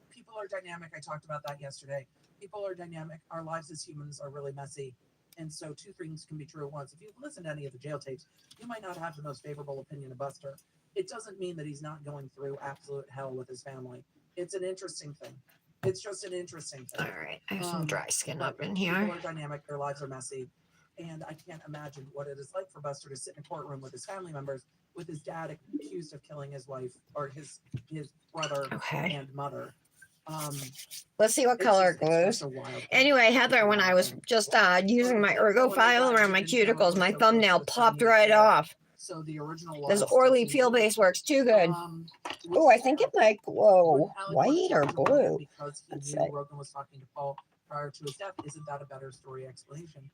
People are dynamic. I talked about that yesterday. People are dynamic. Our lives as humans are really messy. And so two things can be true at once. If you listen to any of the jail tapes, you might not have the most favorable opinion of Buster. It doesn't mean that he's not going through absolute hell with his family. It's an interesting thing. It's just an interesting thing. All right, I have some dry skin up in here. People are dynamic. Their lives are messy. And I can't imagine what it is like for Buster to sit in a courtroom with his family members, with his dad accused of killing his wife or his brother Okay. and mother. Let's see what color it glows. Anyway, Heather, when I was just using my ergo file around my cuticles, my thumbnail popped right off. So the original This Orly Feel Base works too good. Oh, I think it might glow white or blue. Because he Let's knew see. Rogan was talking to Paul prior to his death. Isn't that a better story explanation?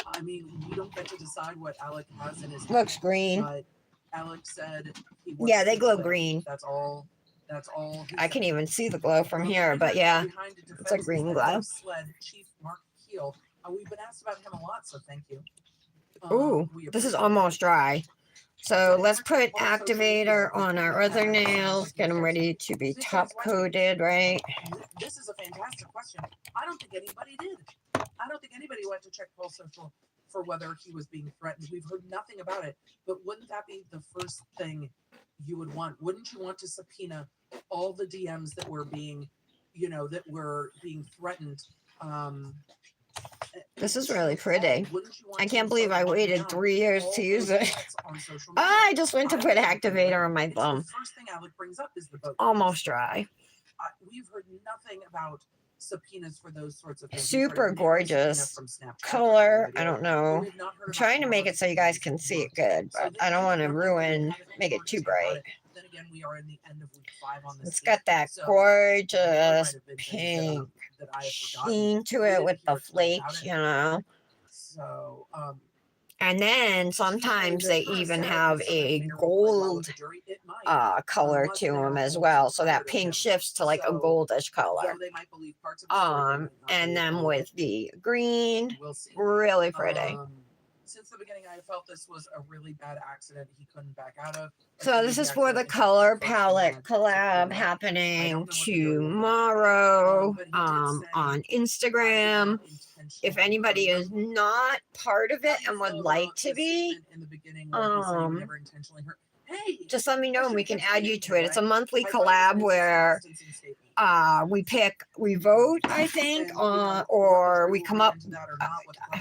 I mean, you don't get to decide what Alec has in his head, Looks green. but Alec said he Yeah, wants they to glow live. green. That's all. That's all. I can even see the glow from here, but yeah, it's a green glow. Sled Chief Mark Keel. We've been asked about him a lot, so thank you. Ooh, this is almost dry. So let's put activator on our other nails, get them ready to be top coated, right? This is a fantastic question. I don't think anybody did. I don't think anybody went to check Paul's social for whether he was being threatened. We've heard nothing about it, but wouldn't that be the first thing you would want? Wouldn't you want to subpoena all the DMs that were being, that were being threatened? This is really pretty. I can't believe I waited 3 years to use it. I just went to put activator on my thumb. The first thing Alec brings up is the boat. Almost dry. We've heard nothing about subpoenas for those sorts of things. Super gorgeous color. I don't know. I'm trying to make it so you guys can see it good, but I don't want to make it too bright. Then again, we are in the end of week 5 on this. It's got that gorgeous pink sheen to it with the flakes, So, and then sometimes they even have a gold color to them as well. So that pink shifts to like a goldish color. And then with the green, really pretty. Since the beginning, I felt this was a really bad accident he couldn't back out of. So this is for the color palette collab happening tomorrow on Instagram. If anybody is not part of it and would like to be, just let me know and we can add you to it. It's a monthly collab where we vote, I think, or we come up,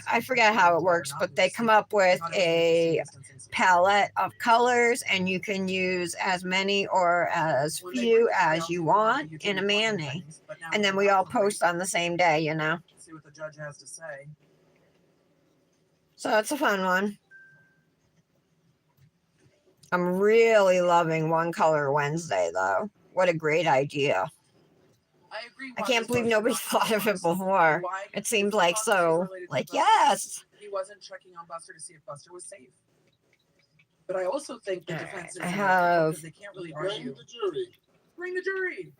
I forget how it works, but they come up with a palette of colors and you can use as many or as few as you want in a mani. And then we all post on the same day, See what the judge has to say. So it's a fun one. I'm really loving One Color Wednesday, though. What a great idea. I agree. I can't believe nobody thought of it before. It seems like so, yes. He wasn't checking on Buster to see if Buster was safe. But I also think the defense is I have because they can't really Bring argue. the jury. Bring the jury.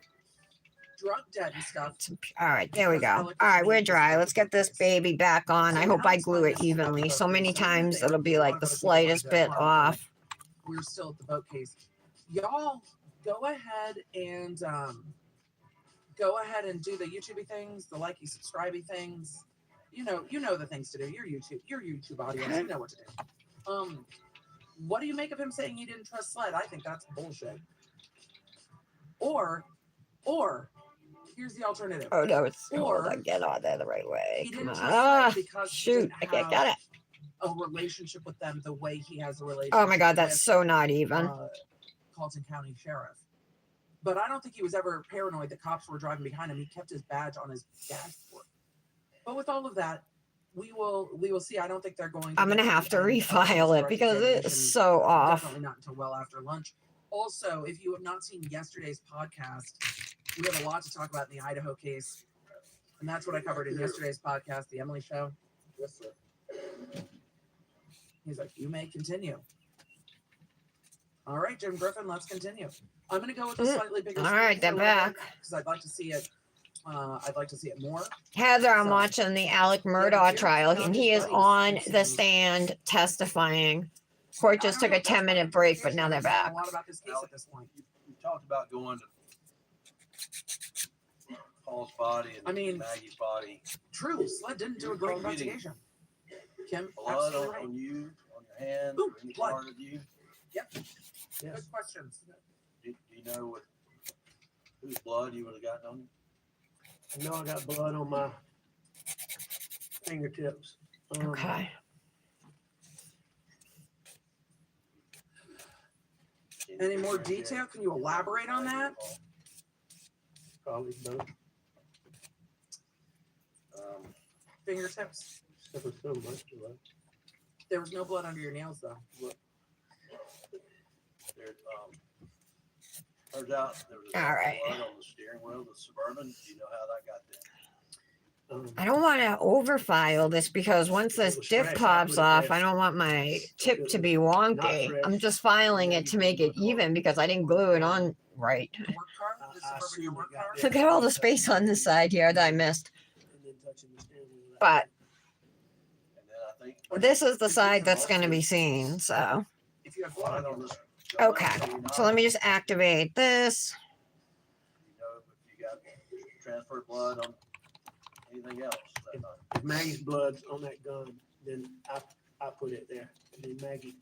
Drug debt and stuff. All right, there we go. All right, we're dry. Let's get this baby back on. I hope I glue it evenly. So many times it'll be like the slightest bit off. We're still at the boat case. Y'all go ahead and do the YouTubey things, the likey, subscribey things. You know the things to do. Your YouTube audience, you know what to do. What do you make of him saying he didn't trust Sled? I think that's bullshit. Or here's the alternative. Oh no, it's Or hold on, get on there the right way. He Come didn't on. trust Sled because he Shoot, didn't I can't have get it. a relationship with them the way he has a relationship. Oh my God, that's with, so not even. Carlton County Sheriff. But I don't think he was ever paranoid that cops were driving behind him. He kept his badge on his dashboard. But with all of that, we will see. I don't think they're going to. I'm gonna have to refile it because it's so off. Definitely not until well after lunch. Also, if you have not seen yesterday's podcast, we have a lot to talk about in the Idaho case. And that's what I covered in yesterday's podcast, The Emily Show. Yes, sir. He's like, you may continue. All right, Jim Griffin, let's continue. I'm going to go with a slightly bigger All right, they're back. because I'd like to see it I'd like to see it more. Heather, I'm So- watching the Alec Murdaugh trial, and he is on the stand testifying. Court just took a 10-minute break, but now they're back. A lot about this case at this point. You talked about going to Paul's body and I mean, Maggie's body. True, Sled didn't do a great You're getting investigation. Kim, Blood absolutely right. on you, on your hands, Ooh, or any blood. part of you. Yep. Yes. Good questions. Do you know what, whose blood you would have gotten on you? I know I got blood on my fingertips. Okay. Any more detail? Can you elaborate on that? Probably both. Fingertips. Except for so much blood. There was no blood under your nails, though. There, turns out there was a All right. blood on the steering wheel of the Suburban. Do you know how that got there? I don't want to overfile this because once this dip pops off, I don't want my tip to be wonky. I'm just filing it to make it even because I didn't glue it on right. Your work car? The Suburban, your work car? Look at all the space on this side here that I missed. And then touching the steering wheel. But And then I think. this is the side that's going to be seen. So, If you have blood on this. okay. So let me just activate this. You know, if you got transfer blood on anything else that night. If Maggie's blood's on that gun, then I put it there. And then Maggie.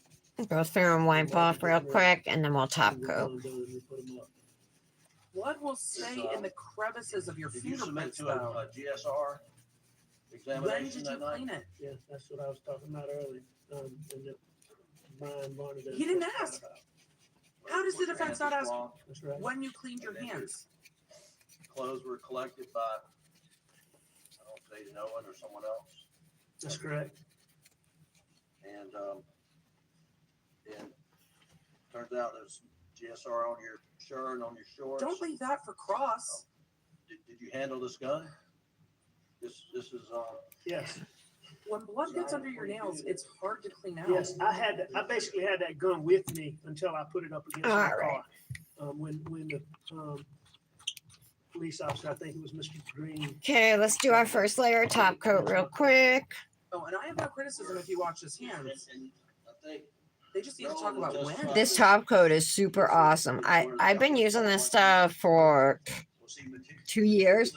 Go through and wipe off real quick, and then we'll top coat. and we put 'em up. Blood will stay in the crevices of your Did you submit fingerprints, to though. a GSR When examination did that you night? clean it? Yeah, that's what I was talking about earlier. And that Brian Barnett. He didn't ask. How does the Was your defense hands not ask? washed? That's right. When you cleaned your hands? Clothes were collected by, I don't know, if they know it or someone else. That's correct. And turns out there's GSR on your shirt and on your shorts. Don't leave that for Cross. Did you handle this gun? This is, Yes. When blood gets under your nails, it's hard to clean out. Yes, I basically had that gun with me until I put it up against my All right. car. When the police officer, I think it was Mr. Green. Okay, let's do our first layer of top coat real quick. Oh, and I have no criticism if you watch his hands. and I think They just need to talk about when. This top coat is super awesome. I've been using this stuff for 2 years,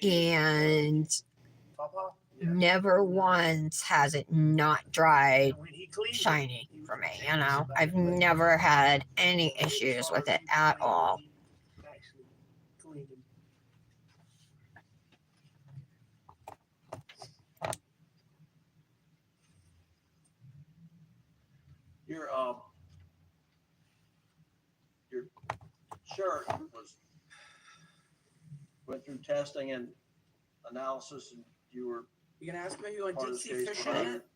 and Papa? never once has it not dried When he cleaned it, shiny he was for me. You anxious know, about I've it. never had any issues with it at all. Actually cleaned them. Your shirt went through testing and analysis, and you were You gonna ask me who on part of deep the sea case. fishing it?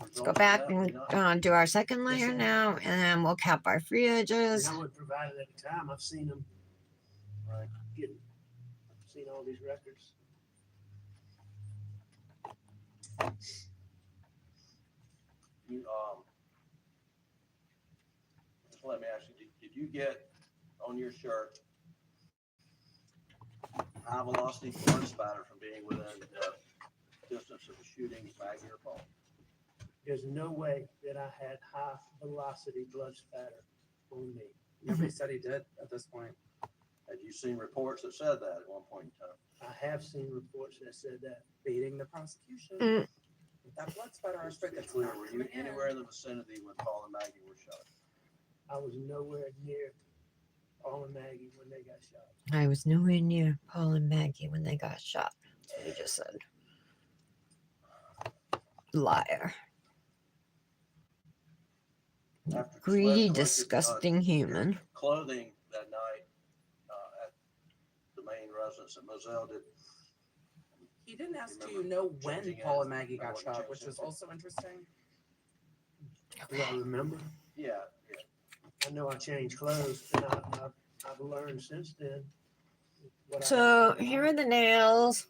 Let's go back and do our second layer now, and then we'll cap our free I edges. mean, I would provide it at the time. I've seen them Right. getting, I've seen all these records. You, just let me ask you, did you get on your shirt high velocity blood spatter from being within distance of a shooting Maggie or Paul? There's no way that I had high velocity blood spatter on me. Nobody said he did at this point. Had you seen reports that said that at one point in time? I have seen reports that said that. Baiting the prosecution. Mm. With that blood spatter Just aspect, to be that's clear, not were you coming in. anywhere in the vicinity when Paul and Maggie were shot? I was nowhere near Paul and Maggie when they got shot. I was nowhere near Paul and Maggie when they got shot. That's what he just said. Liar. After Greedy, Sled collected, disgusting human. clothing that night at the main residence at Moselle, He didn't ask do you know when Changing it. Paul and Maggie No got one shot, changed which is anything. also interesting. Do I remember? yeah. I know I changed clothes, and I've learned since then. what So here are the nails.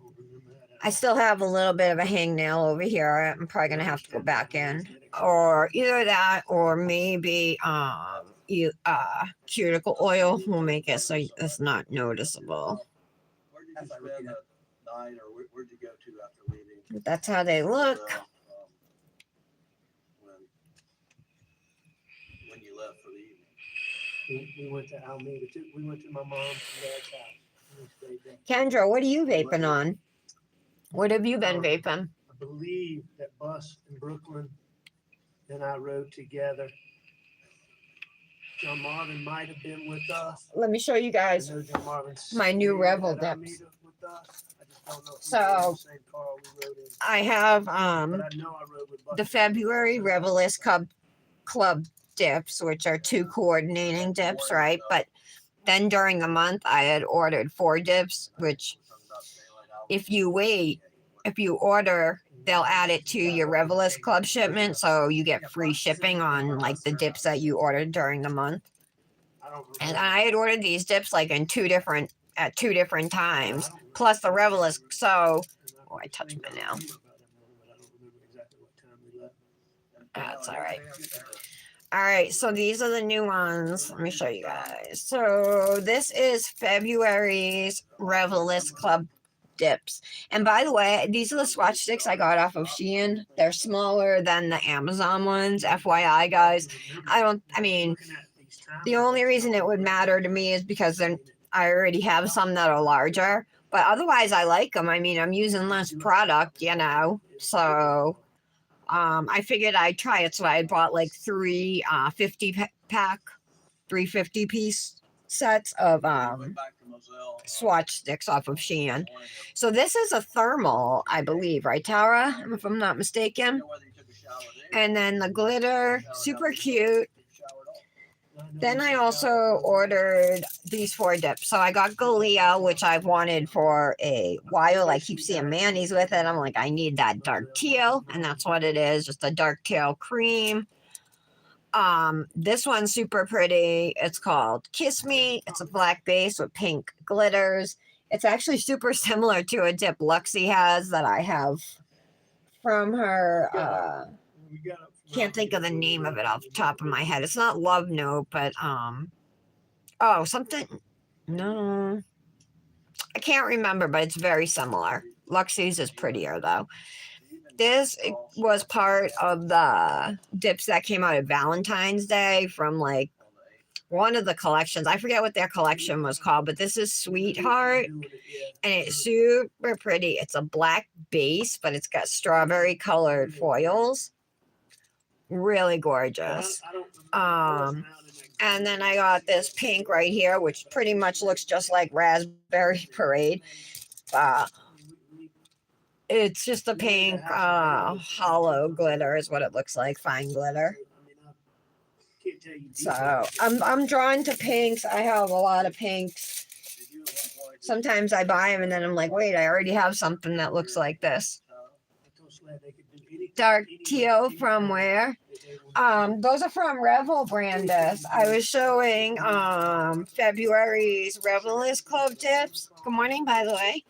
don't remember that at I all. still have a little bit of a hangnail over here. I'm probably gonna have to go back in, or either that, or maybe cuticle oil will make it so it's not noticeable. Where did you spend the night, or where'd you go to after leaving? That's how they look. When you left for the evening. We went to Alameda too. We went to my mom's and dad's house. And we stayed there. Kendra, what are you vaping on? What have you been vaping? I believe that Bus in Brooklyn and I rode together. John Marvin might have been with us. Let me show you I guys know John Marvin's my new stayed Revel at dips. Alameda with us. I just don't know if we So, rode in the same car we rode in. I have But I know I rode with Bus. the February Revelist Club dips, which are 2 coordinating dips, right? But then during the month, I had ordered 4 dips, which if you order, they'll add it to your Revelist Club shipment, so you get free shipping on like the dips that you ordered during the month. And I had ordered these dips like at 2 different times, plus the Revelist. So, oh, I touched my nail. That's all right. All right, so these are the new ones. Let me show you guys. So this is February's Revelist Club dips. And by the way, these are the swatch sticks I got off of Shein. They're smaller than the Amazon ones, FYI, guys. I mean, the only reason it would matter to me is because then I already have some that are larger. But otherwise, I like them. I mean, I'm using less product, you know. So I figured I'd try it. So I bought like 3 50-pack, 350 piece sets of swatch sticks off of Shein. So this is a thermal, I believe, right, Tara? If I'm not mistaken. And then the glitter, super cute. Then I also ordered these 4 dips. So I got Galea, which I've wanted for a while. I keep seeing Manny's with it. I'm like, I need that dark teal, and that's what it is, just a dark teal cream. This one's super pretty. It's called Kiss Me. It's a black base with pink glitters. It's actually super similar to a dip Luxie has that I have from her. Can't think of the name of it off the top of my head. It's not Love Note, but oh, something. No, I can't remember, but it's very similar. Luxie's is prettier though. This was part of the dips that came out at Valentine's Day from like one of the collections. I forget what their collection was called, but this is Sweetheart, and it's super pretty. It's a black base, but it's got strawberry colored foils. Really gorgeous. And then I got this pink right here, which pretty much looks just like Raspberry Parade. It's just a pink hollow glitter is what it looks like, fine glitter. So I'm drawn to pinks. I have a lot of pinks. Sometimes I buy them and then I'm like, wait, I already have something that looks like this. Dark teal from where? Those are from Revel Brandis. I was showing February's Revelist Club dips. Good morning, by the way.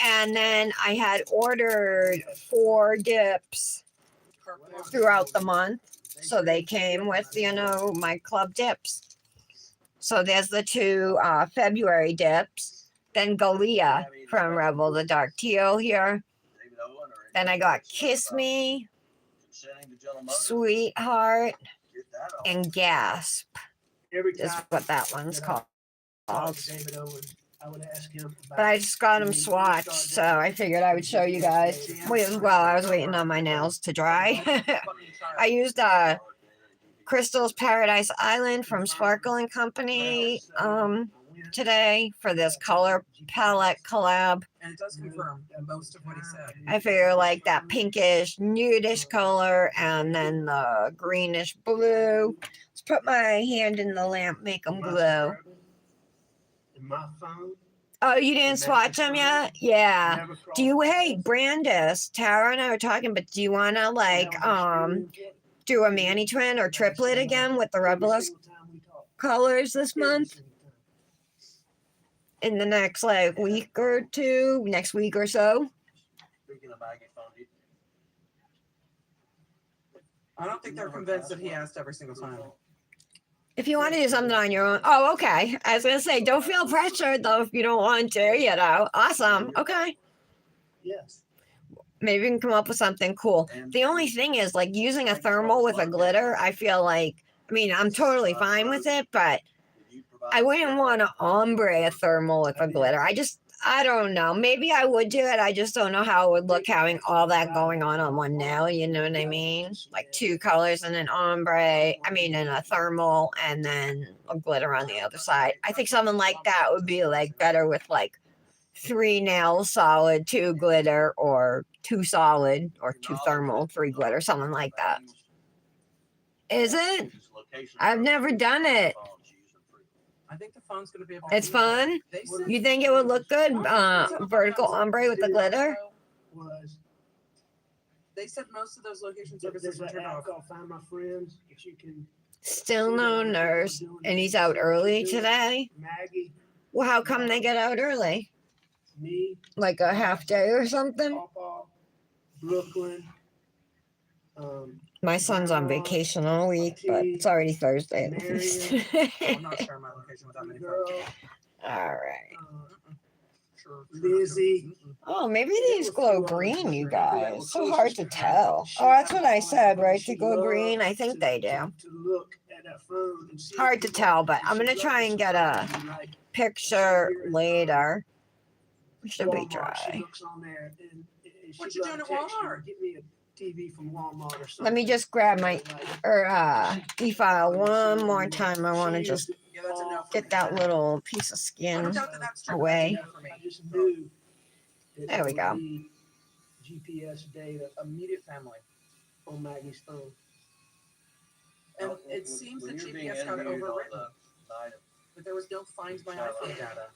And then I had ordered 4 dips throughout the month. So they came with, you know, my club dips. So there's the 2 February dips. Then Galea from Revel, the dark teal here. Then I got Kiss Me, Sweetheart, and Gasp is what that one's called. But I just got them swatched, so I figured I would show you guys. Well, I was waiting on my nails to dry. I used Crystal's Paradise Island from Sparkle and Company today for this color palette collab. And it does confirm most of what he said. I figure like that pinkish, nudish color and then the greenish blue. Let's put my hand in the lamp, make them glow. My phone. Oh, you didn't swatch them yet? Yeah. Do you, hey, Brandis, Tara and I were talking, but do you want to like do a Manny twin or triplet again with the Rebelist colors this month? In the next like week or 2, next week or so? I don't think they're convinced that he asked every single time. If you want to do something on your own. Oh, okay. I was gonna say, don't feel pressured though if you don't want to, you know. Awesome. Okay. Yes. Maybe we can come up with something cool. The only thing is like using a thermal with a glitter, I feel like, I mean, I'm totally fine with it, but I wouldn't want to ombre a thermal with a glitter. I don't know. Maybe I would do it. I just don't know how it would look having all that going on one nail. You know what I mean? Like two colors and an ombre. I mean, and a thermal and then a glitter on the other side. I think something like that would be like better with like 3 nails solid, 2 glitter, or 2 solid, or 2 thermal, 3 glitter, something like that. Is it? I've never done it. I think the phone's gonna be able. It's to do that. fun. They said You think it would look good? Vertical ombre with the glitter? Was They said most of those location there's services were an turned app off. called Find My Friends that you can Still no nurse, and he's out early today. Maggie, Well, how come they get out early? me, Like a half day or something? Papa, Brooklyn. My son's on vacation all week, but it's already Thursday. at least. I'm not sharing my location with that many Girl, folks. All right. Sure. Lizzie. Oh, maybe these glow green, you guys. So hard to tell. Oh, that's what I said, right? To glow green? I think they do. To look at that phone and see Hard to tell, but I'm gonna try and get a picture later. It should be She dry. looks on there and What she'd you like doing at to text you, Walmart? Get me a TV from Walmart or something. Let me just grab my e-file one more time. I want to just Yeah, that's a no for get me. that little piece of I skin don't doubt that that's true, but away. that's a no for me. I just knew that There we it go. would need GPS data Immediate family. on Maggie's phone. And it seems that GPS got it overwritten, but there was no find my iPhone data,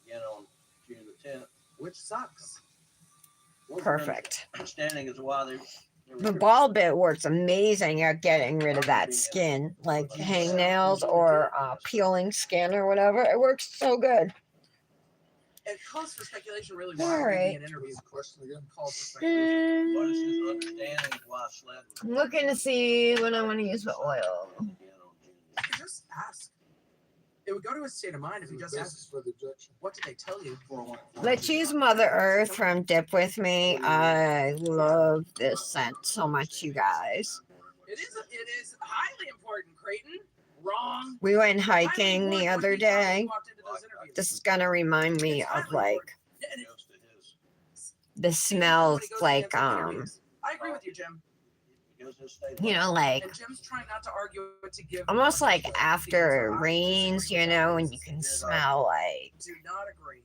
Again on June the 10th. which sucks. Perfect. Understanding is why they. The ball bit works amazing at getting rid of that skin, like hangnails or peeling skin or whatever. It works so good. It calls for speculation, really. All Why would right. be an interview? Question again. Calls for speculation. What is his Mm, understanding of why Sled was. I'm looking to see what I want to use for oil. Again on June I could just ask. It would go to his state of mind if he just asked, for the objection. "What did they tell you?" Let's use Mother Earth from Dip With Me. I love this scent so much, you guys. It is highly important, Creighton. Wrong. We went Highly hiking the important what other he thought when he day. walked into those interviews. This is gonna remind me It's of highly like important. Yeah, and it- goes to his. the smells like I agree with you, Jim. He goes to his state. you know, like And Jim's trying not to argue it to give. almost like because after it I rains, disagree you with know, that. and you can smell like Do not agree.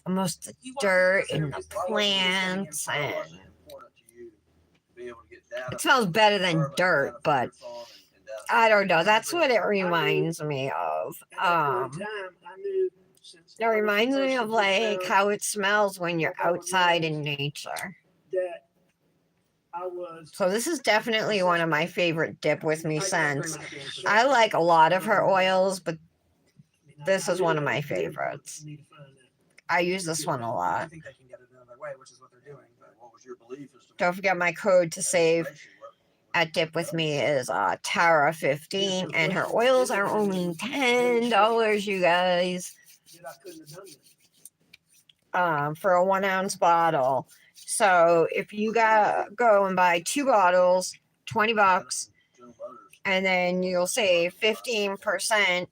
almost the He walked into dirt those in the interviews thinking he was getting plants, info. and Important to you to be able to get data. it smells better than Urban dirt, data from but your phone and data. I don't know. That's what it reminds me of. At that point in time, I knew since It I was the reminds me person of who like found how it smells when you're outside in nature. that I was. So this is definitely one of my favorite Dip With Me I do agree scents. with it being so. I like a lot of her oils, but I this I is knew one of that my was good, but favorites. I need to find that. I use this one a I lot. think they can get it another way, which is what they're doing. But What was your belief as to? Don't forget my code to save at Dip With Me is Tara15, and her oils are only $10, you guys, That I couldn't have done that. for a 1 ounce bottle. So if you go and buy 2 bottles, $20, and then you'll save 15%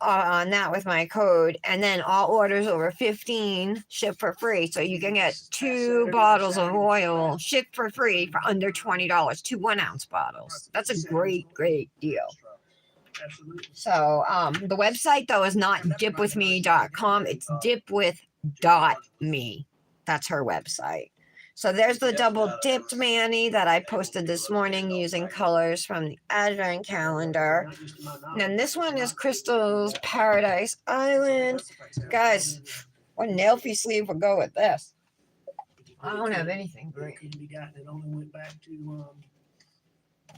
on that with my code, and then all orders over 15 ship for free. So you can get 2 bottles of oil shipped for free for under $20, 2 1 ounce bottles. That's a great deal. Absolutely. So the website though is not dipwithme.com, it's dipwith.me. That's her website. So there's the double dipped Manny that I posted this morning using colors from the Advent calendar. Not just to my And knowledge, then this but one to is my- Crystal's Paradise Island. Guys, what nailful sleeve would go with this? I don't have anything It green. couldn't be gotten. It only went back to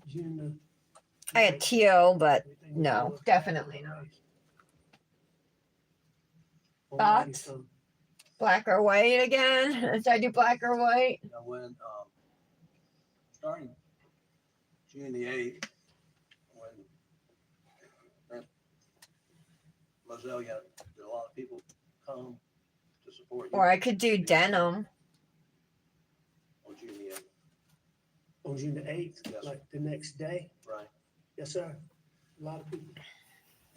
June the. I had teal, but Everything was no, over. definitely not. On Thoughts? Maggie's phone. Black or white again? Did I do black or white? You know, when, starting June the 8th, when Moselle, did a lot of people come to support you Or I could do denim. on June the 8th? On June the eighth, Yes, sir. like the next day. Right. Yes, sir. A lot of people.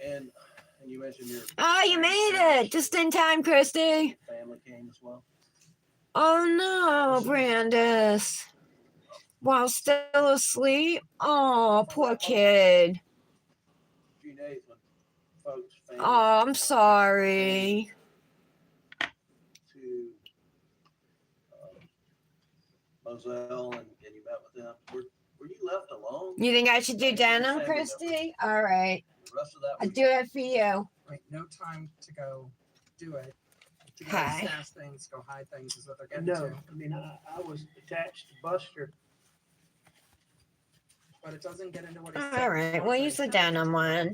And you mentioned your Oh, you made it just in time, Christy. family came as well. Oh no, Brandis. While still asleep? Oh, poor kid. June 8th, when folks, family Oh, I'm sorry. to Moselle and you met with them, were you left alone? You think I should do You just denim, said, you know, Christy? All right. The rest of that I'll week, do it for you. Right, no time to go do it. To go Hi. stash things, go hide things is what they're getting No, to. I mean, I was attached to Buster. But it doesn't get into what he's All right, we'll use the denim one.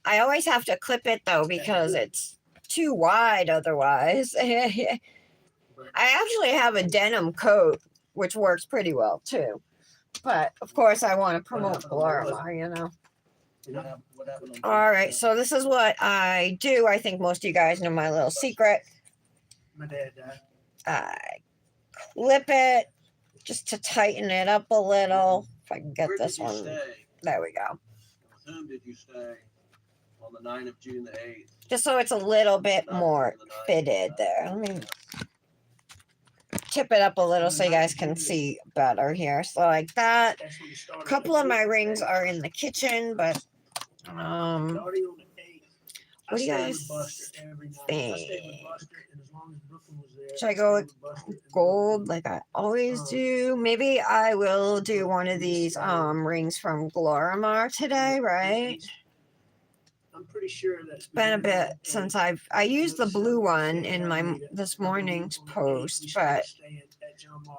I always have to clip it though because it's too wide otherwise. I actually have a denim coat, which works pretty well too. But of course, I want to promote Glorima, you know. what happened on June All right, 10th? so this is what I do. I think most of you guys know my little secret. My dad died. I clip it just to tighten it up a little. If I can get Where this did you one. stay? There we go. With whom did you stay on the 9th of June the 8th? Just so it's a little bit Not more the 9th, fitted there. Let me tip it up a little so you guys can see better here. So like that. That's when you A started. couple of my rings are in the kitchen, but Starting on the 8th. What do you I stayed guys with Buster every night. I stayed with think? Buster, and as long as Brooklyn was there, Should I go stayed with Buster and gold Brooklyn. like I always do? Maybe I will do one of these rings from Glorimar today, right? I'm pretty sure that's Been a bit since I used the blue one in my this morning's post, but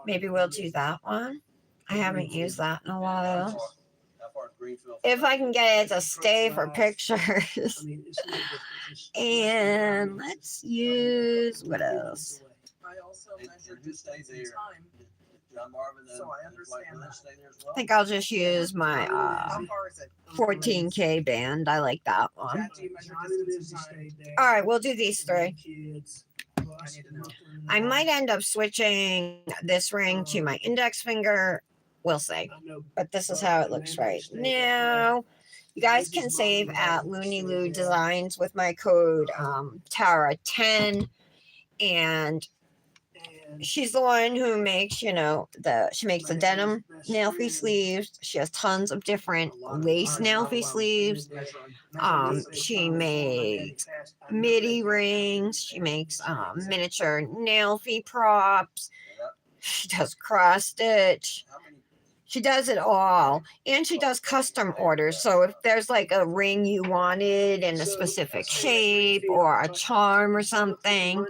maybe we'll do that one. I haven't used that in a How while. far is Greenfield? If I can get it to stay for pictures. I mean, it's no different. Just And let's use what else? I also And measured who stayed distance and there? time, Did John Marvin and So I and his wife understand Lynn that. stay there as well? I think I'll just use my how far is it? 14K band. I like that one. Jack, do you measure Johnny and distance Lizzie and time? stayed there. All right, we'll do these three. Kids. I need to know. I might end up switching this ring to my index finger. We'll see. I know. But this is how it looks right now. You guys can save at Looney Loo Designs with my code Tara10. And And she's the one who makes, you know, she makes the denim nail-fee sleeves. She has tons of different lace nail-fee sleeves. She makes midi rings. She makes miniature nail-fee props. She does cross stitch. How many? She does it all. And she does custom orders. So if there's like a ring you wanted in a specific shape or a charm or something,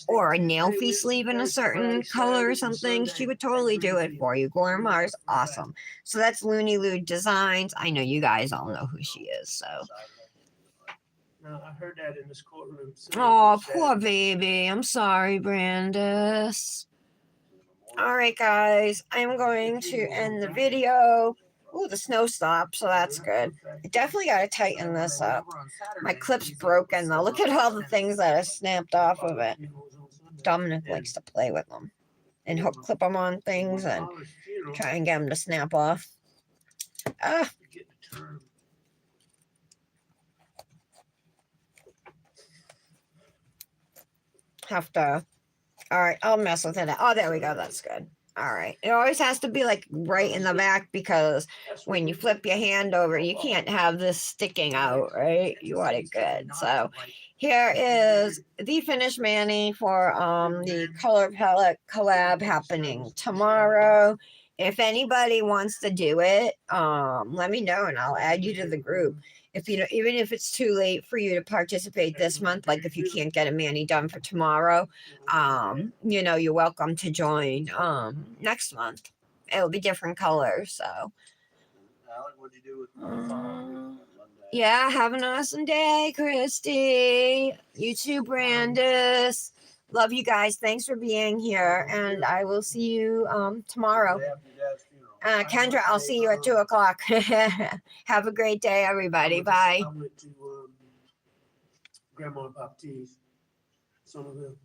or a nail fee sleeve in a certain color or something, she would totally do it for you. Glorimar is awesome. So that's Looney Loo Designs. I know you guys all know who she is. So, No, I heard that in this courtroom. oh, poor baby. I'm sorry, Brandis. All right, guys. I'm going to end the video. Ooh, the snow stopped, so that's good. I definitely got to tighten this up. My clip's broken, though. Look at all the things that are snapped off of it. Dominic likes to play with them and hook clip them on things and try and get them to snap off. Ah, have to. All right, I'll mess with it. Oh, there we go. That's good. All right. It always has to be like right in the back because when you flip your hand over, you can't have this sticking out, right? You want it good. So here is the finished Manny for the color palette collab happening tomorrow. If anybody wants to do it, let me know and I'll add you to the group. If you know, even if it's too late for you to participate this month, like if you can't get a Manny done for tomorrow, you know, you're welcome to join next month. It'll be different colors. So Alec, what'd you do with Monday? yeah, have an awesome day, Christy. You too, Brandis. Love you guys. Thanks for being here. And I will see you tomorrow. Day after your dad's funeral. Kendra, I'll see you at 2:00. Have a great day, everybody. Bye. I went to Grandma and Papa T's, Somerville.